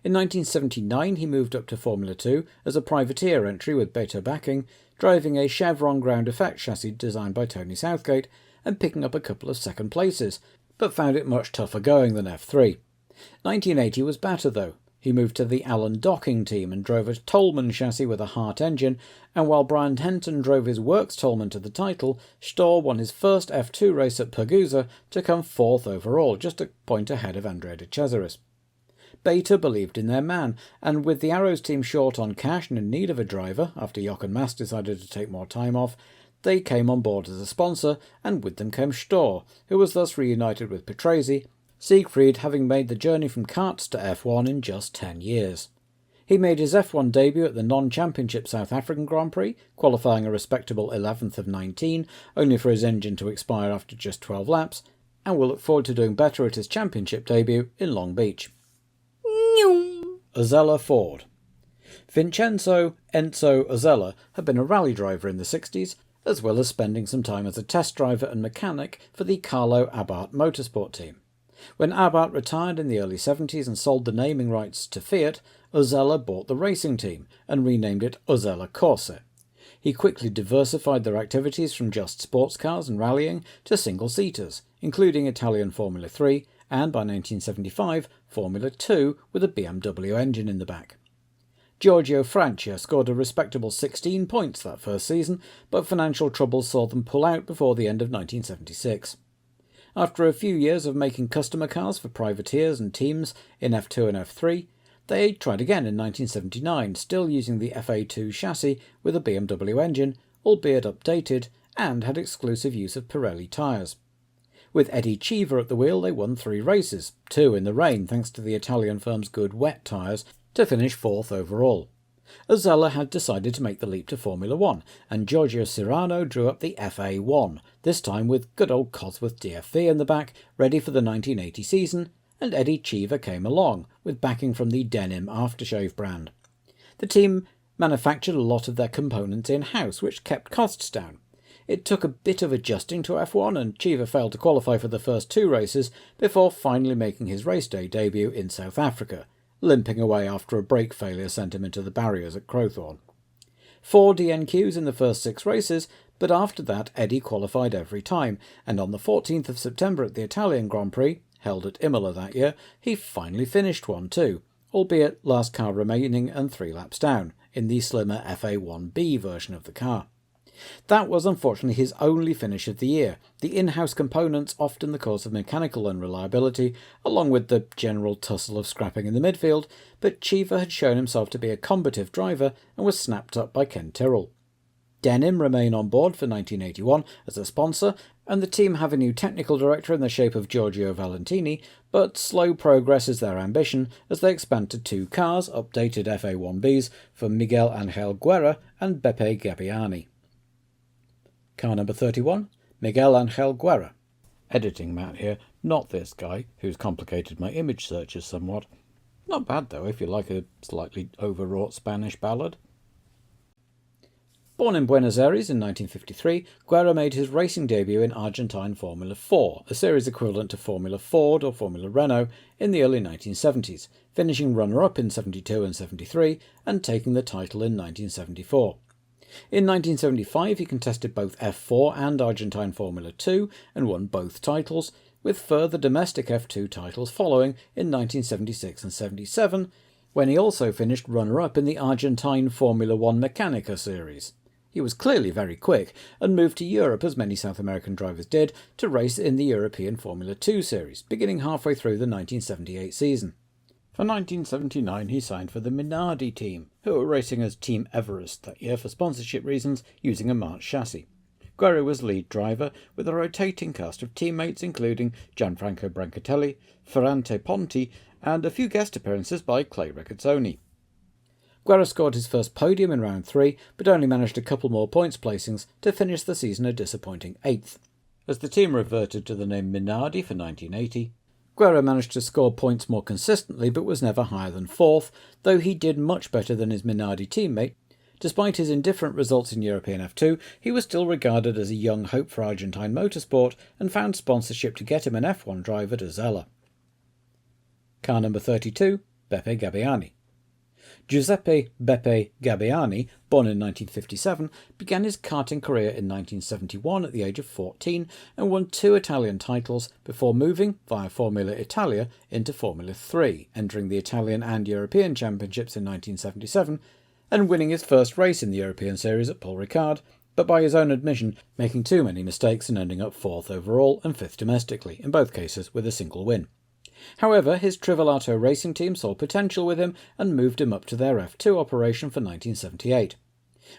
Speaker 1: In 1979 he moved up to Formula 2 as a privateer entry with Beta backing, driving a Chevron ground effect chassis designed by Tony Southgate, and picking up a couple of second places, but found it much tougher going than F3. 1980 was better though. He moved to the Alan Docking team and drove a Toleman chassis with a Hart engine, and while Brian Henton drove his Works Toleman to the title, Stohr won his first F2 race at Pergusa to come 4th overall, just a point ahead of Andrea de Cesaris. Beta believed in their man, and with the Arrows team short on cash and in need of a driver, after Jochen Mass decided to take more time off, they came on board as a sponsor, and with them came Stohr, who was thus reunited with Patrese, Siegfried having made the journey from karts to F1 in just 10 years. He made his F1 debut at the non-championship South African Grand Prix, qualifying a respectable 11th of 19, only for his engine to expire after just 12 laps, and will look forward to doing better at his championship debut in Long Beach. Osella-Ford. Vincenzo Enzo Osella had been a rally driver in the 60s, as well as spending some time as a test driver and mechanic for the Carlo Abarth motorsport team. When Abarth retired in the early 70s and sold the naming rights to Fiat, Osella bought the racing team and renamed it Osella Corse. He quickly diversified their activities from just sports cars and rallying to single-seaters, including Italian Formula 3 and, by 1975, Formula 2 with a BMW engine in the back. Giorgio Francia scored a respectable 16 points that first season, but financial troubles saw them pull out before the end of 1976. After a few years of making customer cars for privateers and teams in F2 and F3, they tried again in 1979, still using the FA2 chassis with a BMW engine, albeit updated, and had exclusive use of Pirelli tyres. With Eddie Cheever at the wheel, they won 3 races, 2 in the rain thanks to the Italian firm's good wet tyres, to finish 4th overall. Osella had decided to make the leap to Formula 1, and Giorgio Cirano drew up the FA1, this time with good old Cosworth DFV in the back, ready for the 1980 season, and Eddie Cheever came along, with backing from the Denim aftershave brand. The team manufactured a lot of their components in-house, which kept costs down. It took a bit of adjusting to F1, and Cheever failed to qualify for the first 2 races before finally making his race day debut in South Africa, limping away after a brake failure sent him into the barriers at Crowthorne. 4 DNQs in the first 6 races, but after that Eddie qualified every time, and on the 14th of September at the Italian Grand Prix, held at Imola that year, he finally finished one too, albeit last car remaining and 3 laps down, in the slimmer FA1B version of the car. That was unfortunately his only finish of the year, the in-house components often the cause of mechanical unreliability, along with the general tussle of scrapping in the midfield, but Cheever had shown himself to be a combative driver and was snapped up by Ken Tyrrell. Denim remain on board for 1981 as a sponsor, and the team have a new technical director in the shape of Giorgio Valentini, but slow progress is their ambition as they expand to 2 cars, updated FA1Bs, for Miguel Angel Guerra and Beppe Gabbiani. Car number 31, Miguel Angel Guerra. Editing Matt here, not this guy, who's complicated my image searches somewhat. Not bad though, if you like a slightly overwrought Spanish ballad. Born in Buenos Aires in 1953, Guerra made his racing debut in Argentine Formula 4, a series equivalent to Formula Ford or Formula Renault in the early 1970s, finishing runner-up in 72 and 73 and taking the title in 1974. In 1975 he contested both F4 and Argentine Formula 2 and won both titles, with further domestic F2 titles following in 1976 and 77, when he also finished runner-up in the Argentine Formula 1 Meccanica series. He was clearly very quick and moved to Europe, as many South American drivers did, to race in the European Formula 2 series, beginning halfway through the 1978 season. For 1979 he signed for the Minardi team, who were racing as Team Everest that year for sponsorship reasons, using a March chassis. Guerra was lead driver, with a rotating cast of teammates including Gianfranco Brancatelli, Ferrante Ponti, and a few guest appearances by Clay Regazzoni. Guerra scored his first podium in round 3, but only managed a couple more points placings to finish the season a disappointing 8th. As the team reverted to the name Minardi for 1980, Guerra managed to score points more consistently but was never higher than 4th, though he did much better than his Minardi teammate. Despite his indifferent results in European F2, he was still regarded as a young hope for Argentine motorsport and found sponsorship to get him an F1 driver to Zella. Car number 32, Beppe Gabbiani. Giuseppe Beppe Gabbiani, born in 1957, began his karting career in 1971 at the age of 14 and won 2 Italian titles before moving, via Formula Italia, into Formula 3, entering the Italian and European Championships in 1977 and winning his first race in the European Series at Paul Ricard, but by his own admission making too many mistakes and ending up 4th overall and 5th domestically, in both cases with a single win. However, his Trivellato racing team saw potential with him and moved him up to their F2 operation for 1978.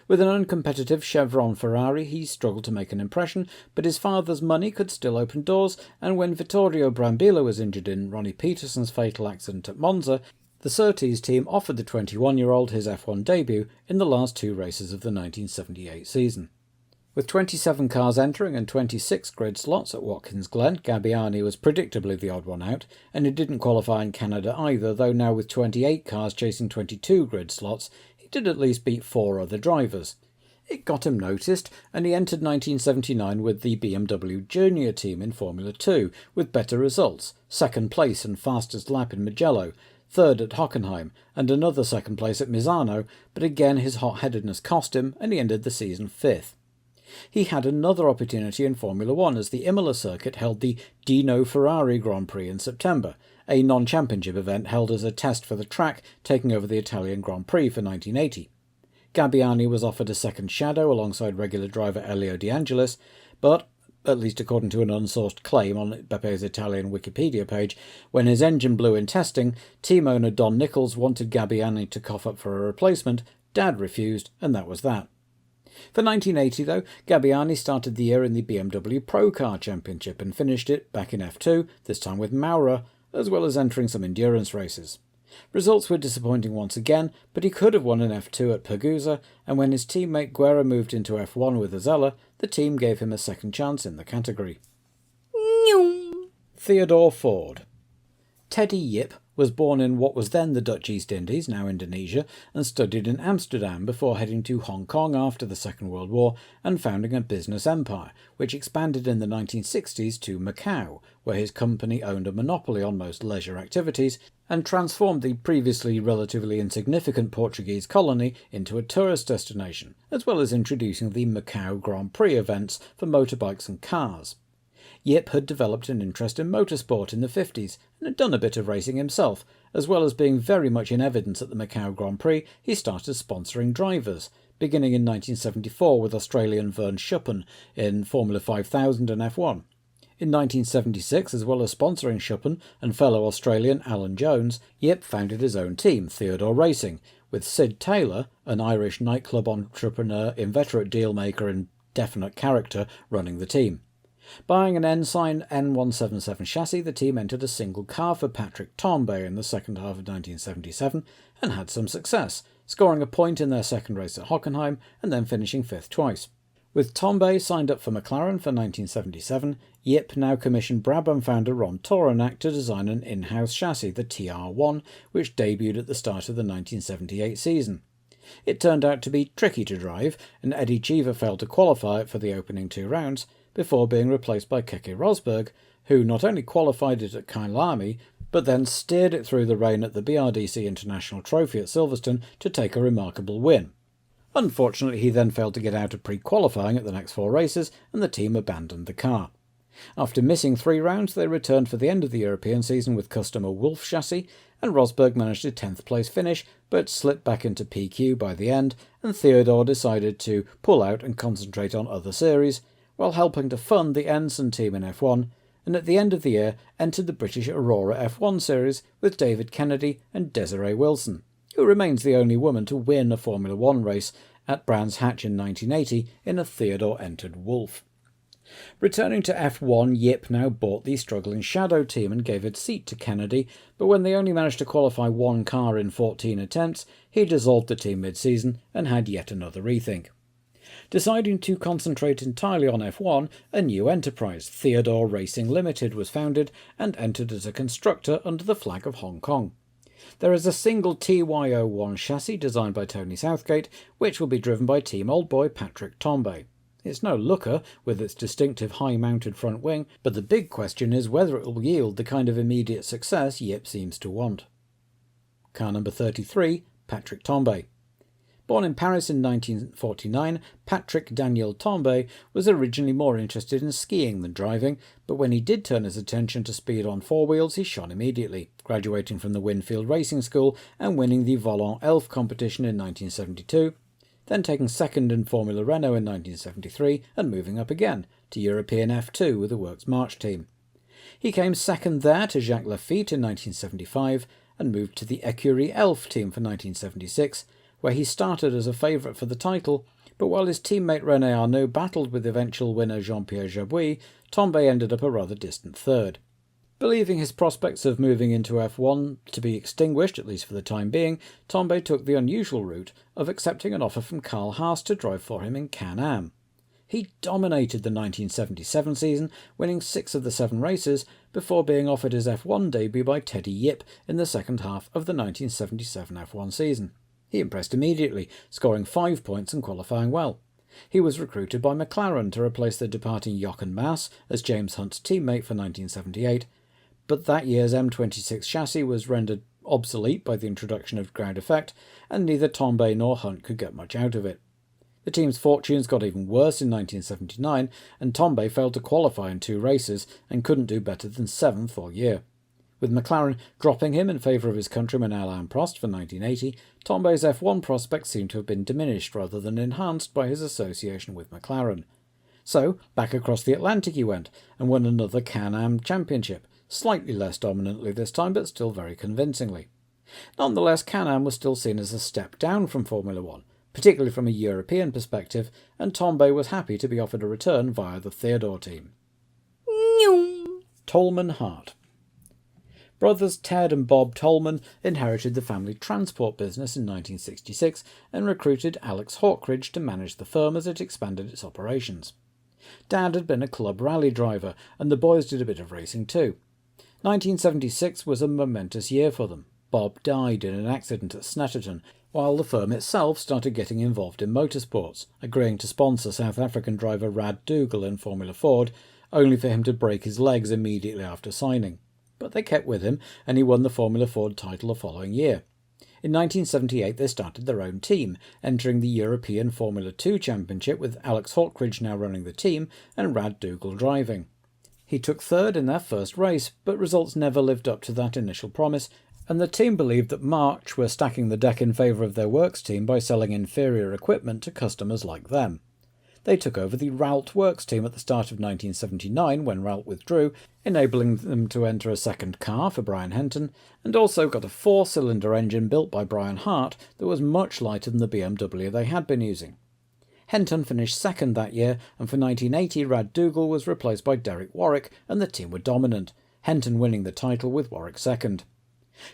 Speaker 1: With an uncompetitive Chevron Ferrari, he struggled to make an impression, but his father's money could still open doors, and when Vittorio Brambilla was injured in Ronnie Peterson's fatal accident at Monza, the Surtees team offered the 21-year-old his F1 debut in the last 2 races of the 1978 season. With 27 cars entering and 26 grid slots at Watkins Glen, Gabbiani was predictably the odd one out, and he didn't qualify in Canada either, though now with 28 cars chasing 22 grid slots, he did at least beat 4 other drivers. It got him noticed, and he entered 1979 with the BMW Junior team in Formula 2, with better results, second place and fastest lap in Mugello, third at Hockenheim, and another second place at Misano, but again his hot-headedness cost him, and he ended the season fifth. He had another opportunity in Formula 1 as the Imola circuit held the Dino Ferrari Grand Prix in September, a non-championship event held as a test for the track taking over the Italian Grand Prix for 1980. Gabbiani was offered a second shadow alongside regular driver Elio De Angelis, but, at least according to an unsourced claim on Beppe's Italian Wikipedia page, when his engine blew in testing, team owner Don Nichols wanted Gabbiani to cough up for a replacement. Dad refused, and that was that. For 1980, though, Gabbiani started the year in the BMW Pro Car Championship and finished it back in F2, this time with Maurer, as well as entering some endurance races. Results were disappointing once again, but he could have won an F2 at Pergusa, and when his teammate Guerra moved into F1 with Osella, the team gave him a second chance in the category. Theodore-Ford. Teddy Yip was born in what was then the Dutch East Indies, now Indonesia, and studied in Amsterdam before heading to Hong Kong after the Second World War and founding a business empire, which expanded in the 1960s to Macau, where his company owned a monopoly on most leisure activities and transformed the previously relatively insignificant Portuguese colony into a tourist destination, as well as introducing the Macau Grand Prix events for motorbikes and cars. Yip had developed an interest in motorsport in the 50s and had done a bit of racing himself. As well as being very much in evidence at the Macau Grand Prix, he started sponsoring drivers, beginning in 1974 with Australian Vern Schuppen in Formula 5000 and F1. In 1976, as well as sponsoring Schuppen and fellow Australian Alan Jones, Yip founded his own team, Theodore Racing, with Sid Taylor, an Irish nightclub entrepreneur, inveterate dealmaker and definite character, running the team. Buying an Ensign N177 chassis, the team entered a single car for Patrick Tambay in the second half of 1977 and had some success, scoring a point in their second race at Hockenheim and then finishing fifth twice. With Tambay signed up for McLaren for 1977, Yip now commissioned Brabham founder Ron Toronak to design an in-house chassis, the TR1, which debuted at the start of the 1978 season. It turned out to be tricky to drive, and Eddie Cheever failed to qualify it for the opening 2 rounds, before being replaced by Keke Rosberg, who not only qualified it at Kyalami, but then steered it through the rain at the BRDC International Trophy at Silverstone to take a remarkable win. Unfortunately, he then failed to get out of pre-qualifying at the next 4 races, and the team abandoned the car. After missing 3 rounds, they returned for the end of the European season with customer Wolf chassis, and Rosberg managed a 10th place finish, but slipped back into PQ by the end, and Theodore decided to pull out and concentrate on other series, while helping to fund the Ensign team in F1, and at the end of the year entered the British Aurora F1 series with David Kennedy and Desiree Wilson, who remains the only woman to win a Formula 1 race at Brands Hatch in 1980 in a Theodore-entered Wolf. Returning to F1, Yip now bought the struggling Shadow team and gave its seat to Kennedy, but when they only managed to qualify 1 car in 14 attempts, he dissolved the team mid-season and had yet another rethink. Deciding to concentrate entirely on F1, a new enterprise, Theodore Racing Limited, was founded and entered as a constructor under the flag of Hong Kong. There is a single TY01 chassis designed by Tony Southgate, which will be driven by Team Old Boy Patrick Tambay. It's no looker, with its distinctive high-mounted front wing, but the big question is whether it will yield the kind of immediate success Yip seems to want. Car number 33, Patrick Tambay. Born in Paris in 1949, Patrick Daniel Tambay was originally more interested in skiing than driving, but when he did turn his attention to speed on 4 wheels, he shone immediately, graduating from the Winfield Racing School and winning the Volant Elf competition in 1972, then taking second in Formula Renault in 1973 and moving up again to European F2 with the Works March team. He came second there to Jacques Laffite in 1975 and moved to the Écurie Elf team for 1976, where he started as a favourite for the title, but while his teammate René Arnoux battled with eventual winner Jean-Pierre Jarier, Tambay ended up a rather distant third. Believing his prospects of moving into F1 to be extinguished, at least for the time being, Tambay took the unusual route of accepting an offer from Carl Haas to drive for him in Can-Am. He dominated the 1977 season, winning 6 of the 7 races, before being offered his F1 debut by Teddy Yip in the second half of the 1977 F1 season. He impressed immediately, scoring 5 points and qualifying well. He was recruited by McLaren to replace the departing Jochen Mass as James Hunt's teammate for 1978, but that year's M26 chassis was rendered obsolete by the introduction of ground effect, and neither Tambay nor Hunt could get much out of it. The team's fortunes got even worse in 1979, and Tambay failed to qualify in 2 races and couldn't do better than 7th all year. With McLaren dropping him in favour of his countryman Alain Prost for 1980, Tambay's F1 prospects seem to have been diminished rather than enhanced by his association with McLaren. So, back across the Atlantic he went, and won another Can-Am championship, slightly less dominantly this time, but still very convincingly. Nonetheless, Can-Am was still seen as a step down from Formula One, particularly from a European perspective, and Tambay was happy to be offered a return via the Theodore team. Toleman-Hart. Brothers Ted and Bob Toleman inherited the family transport business in 1966 and recruited Alex Hawkridge to manage the firm as it expanded its operations. Dad had been a club rally driver, and the boys did a bit of racing too. 1976 was a momentous year for them. Bob died in an accident at Snetterton, while the firm itself started getting involved in motorsports, agreeing to sponsor South African driver Rad Dougal in Formula Ford, only for him to break his legs immediately after signing. But they kept with him, and he won the Formula Ford title the following year. In 1978 they started their own team, entering the European Formula 2 Championship with Alex Hawkridge now running the team and Rad Dougal driving. He took 3rd in their first race, but results never lived up to that initial promise, and the team believed that March were stacking the deck in favour of their works team by selling inferior equipment to customers like them. They took over the Ralt works team at the start of 1979 when Ralt withdrew, enabling them to enter a second car for Brian Henton, and also got a 4-cylinder engine built by Brian Hart that was much lighter than the BMW they had been using. Henton finished 2nd that year, and for 1980 Rad Dougal was replaced by Derek Warwick, and the team were dominant, Henton winning the title with Warwick 2nd.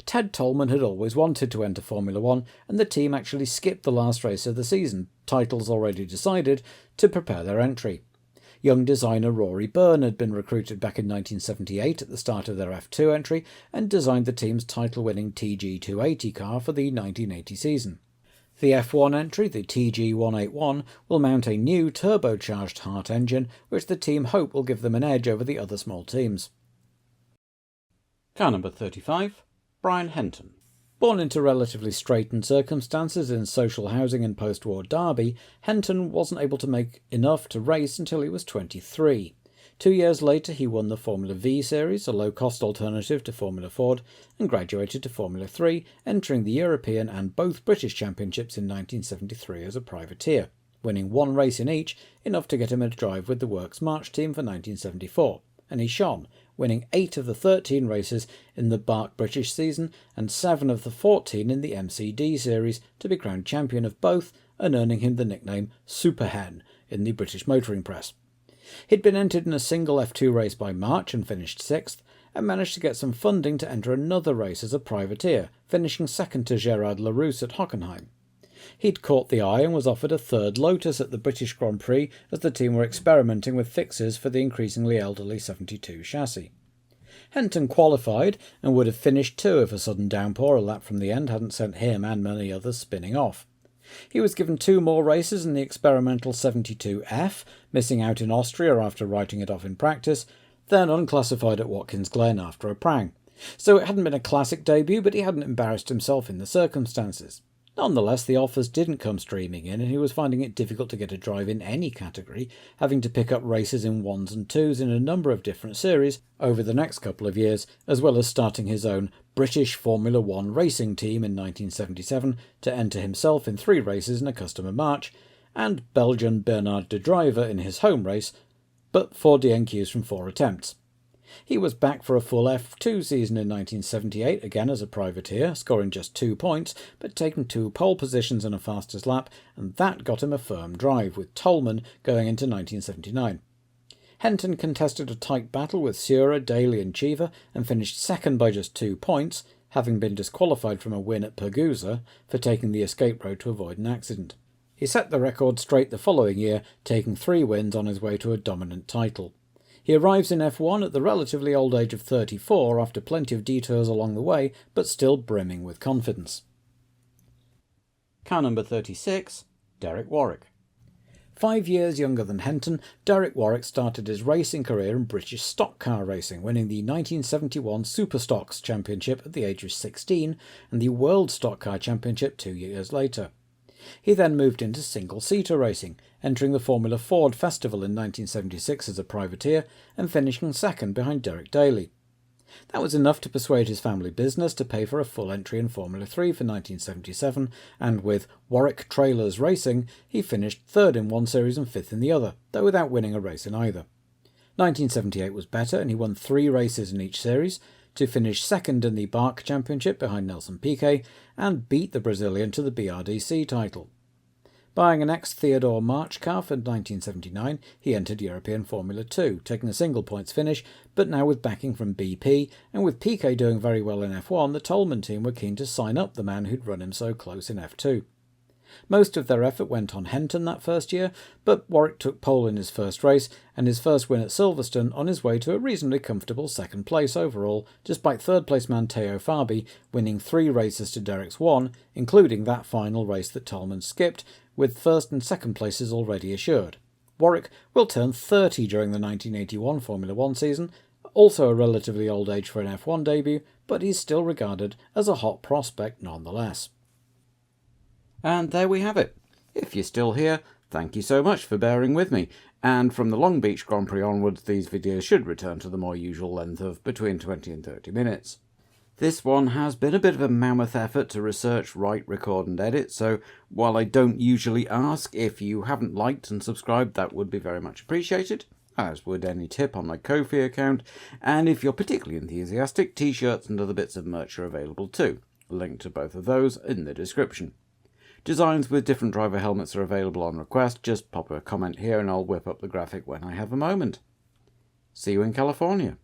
Speaker 1: Ted Toleman had always wanted to enter Formula One, and the team actually skipped the last race of the season, titles already decided, to prepare their entry. Young designer Rory Byrne had been recruited back in 1978 at the start of their F2 entry and designed the team's title-winning TG280 car for the 1980 season. The F1 entry, the TG181, will mount a new turbocharged Hart engine, which the team hope will give them an edge over the other small teams. Car number 35. Brian Henton. Born into relatively straitened circumstances in social housing and post-war Derby, Henton wasn't able to make enough to race until he was 23. 2 years later he won the Formula V series, a low-cost alternative to Formula Ford, and graduated to Formula 3, entering the European and both British championships in 1973 as a privateer, winning 1 race in each, enough to get him a drive with the Works March team for 1974, and he shone, winning 8 of the 13 races in the Bark British season and 7 of the 14 in the MCD series to be crowned champion of both and earning him the nickname Super Hen in the British motoring press. He'd been entered in a single F2 race by March and finished 6th, and managed to get some funding to enter another race as a privateer, finishing 2nd to Gerard Larousse at Hockenheim. He'd caught the eye and was offered a 3rd Lotus at the British Grand Prix as the team were experimenting with fixes for the increasingly elderly 72 chassis. Henton qualified and would have finished 2 if a sudden downpour a lap from the end hadn't sent him and many others spinning off. He was given 2 more races in the experimental 72F, missing out in Austria after writing it off in practice, then unclassified at Watkins Glen after a prang. So it hadn't been a classic debut, but he hadn't embarrassed himself in the circumstances. Nonetheless, the offers didn't come streaming in, and he was finding it difficult to get a drive in any category, having to pick up races in 1s and 2s in a number of different series over the next couple of years, as well as starting his own British Formula One racing team in 1977 to enter himself in 3 races in a customer March, and Belgian Bernard de Driver in his home race, but 4 DNQs from 4 attempts. He was back for a full F2 season in 1978, again as a privateer, scoring just 2 points, but taking 2 pole positions and a fastest lap, and that got him a firm drive, with Toleman going into 1979. Henton contested a tight battle with Sura, Daly and Cheever, and finished 2nd by just 2 points, having been disqualified from a win at Pergusa for taking the escape road to avoid an accident. He set the record straight the following year, taking 3 wins on his way to a dominant title. He arrives in F1 at the relatively old age of 34 after plenty of detours along the way, but still brimming with confidence. Car number 36, Derek Warwick. 5 years younger than Henton, Derek Warwick started his racing career in British stock car racing, winning the 1971 Superstocks Championship at the age of 16 and the World Stock Car Championship 2 years later. He then moved into single-seater racing, entering the Formula Ford Festival in 1976 as a privateer and finishing second behind Derek Daly. That was enough to persuade his family business to pay for a full entry in Formula 3 for 1977, and with Warwick Trailers Racing, he finished third in one series and fifth in the other, though without winning a race in either. 1978 was better, and he won 3 races in each series, to finish second in the Bark Championship behind Nelson Piquet, and beat the Brazilian to the BRDC title. Buying an ex-Theodore-March car for 1979, he entered European Formula 2, taking a single points finish, but now with backing from BP, and with Piquet doing very well in F1, the Toleman team were keen to sign up the man who'd run him so close in F2. Most of their effort went on Henton that first year, but Warwick took pole in his first race, and his first win at Silverstone on his way to a reasonably comfortable second place overall, despite third-place man Theo Fabi winning 3 races to Derek's 1, including that final race that Toleman skipped, with first and second places already assured. Warwick will turn 30 during the 1981 Formula 1 season, also a relatively old age for an F1 debut, but he's still regarded as a hot prospect nonetheless. And there we have it. If you're still here, thank you so much for bearing with me, and from the Long Beach Grand Prix onwards these videos should return to the more usual length of between 20 and 30 minutes. This one has been a bit of a mammoth effort to research, write, record and edit, so while I don't usually ask, if you haven't liked and subscribed, that would be very much appreciated, as would any tip on my Ko-fi account, and if you're particularly enthusiastic, t-shirts and other bits of merch are available too. Link to both of those in the description. Designs with different driver helmets are available on request, just pop a comment here and I'll whip up the graphic when I have a moment. See you in California.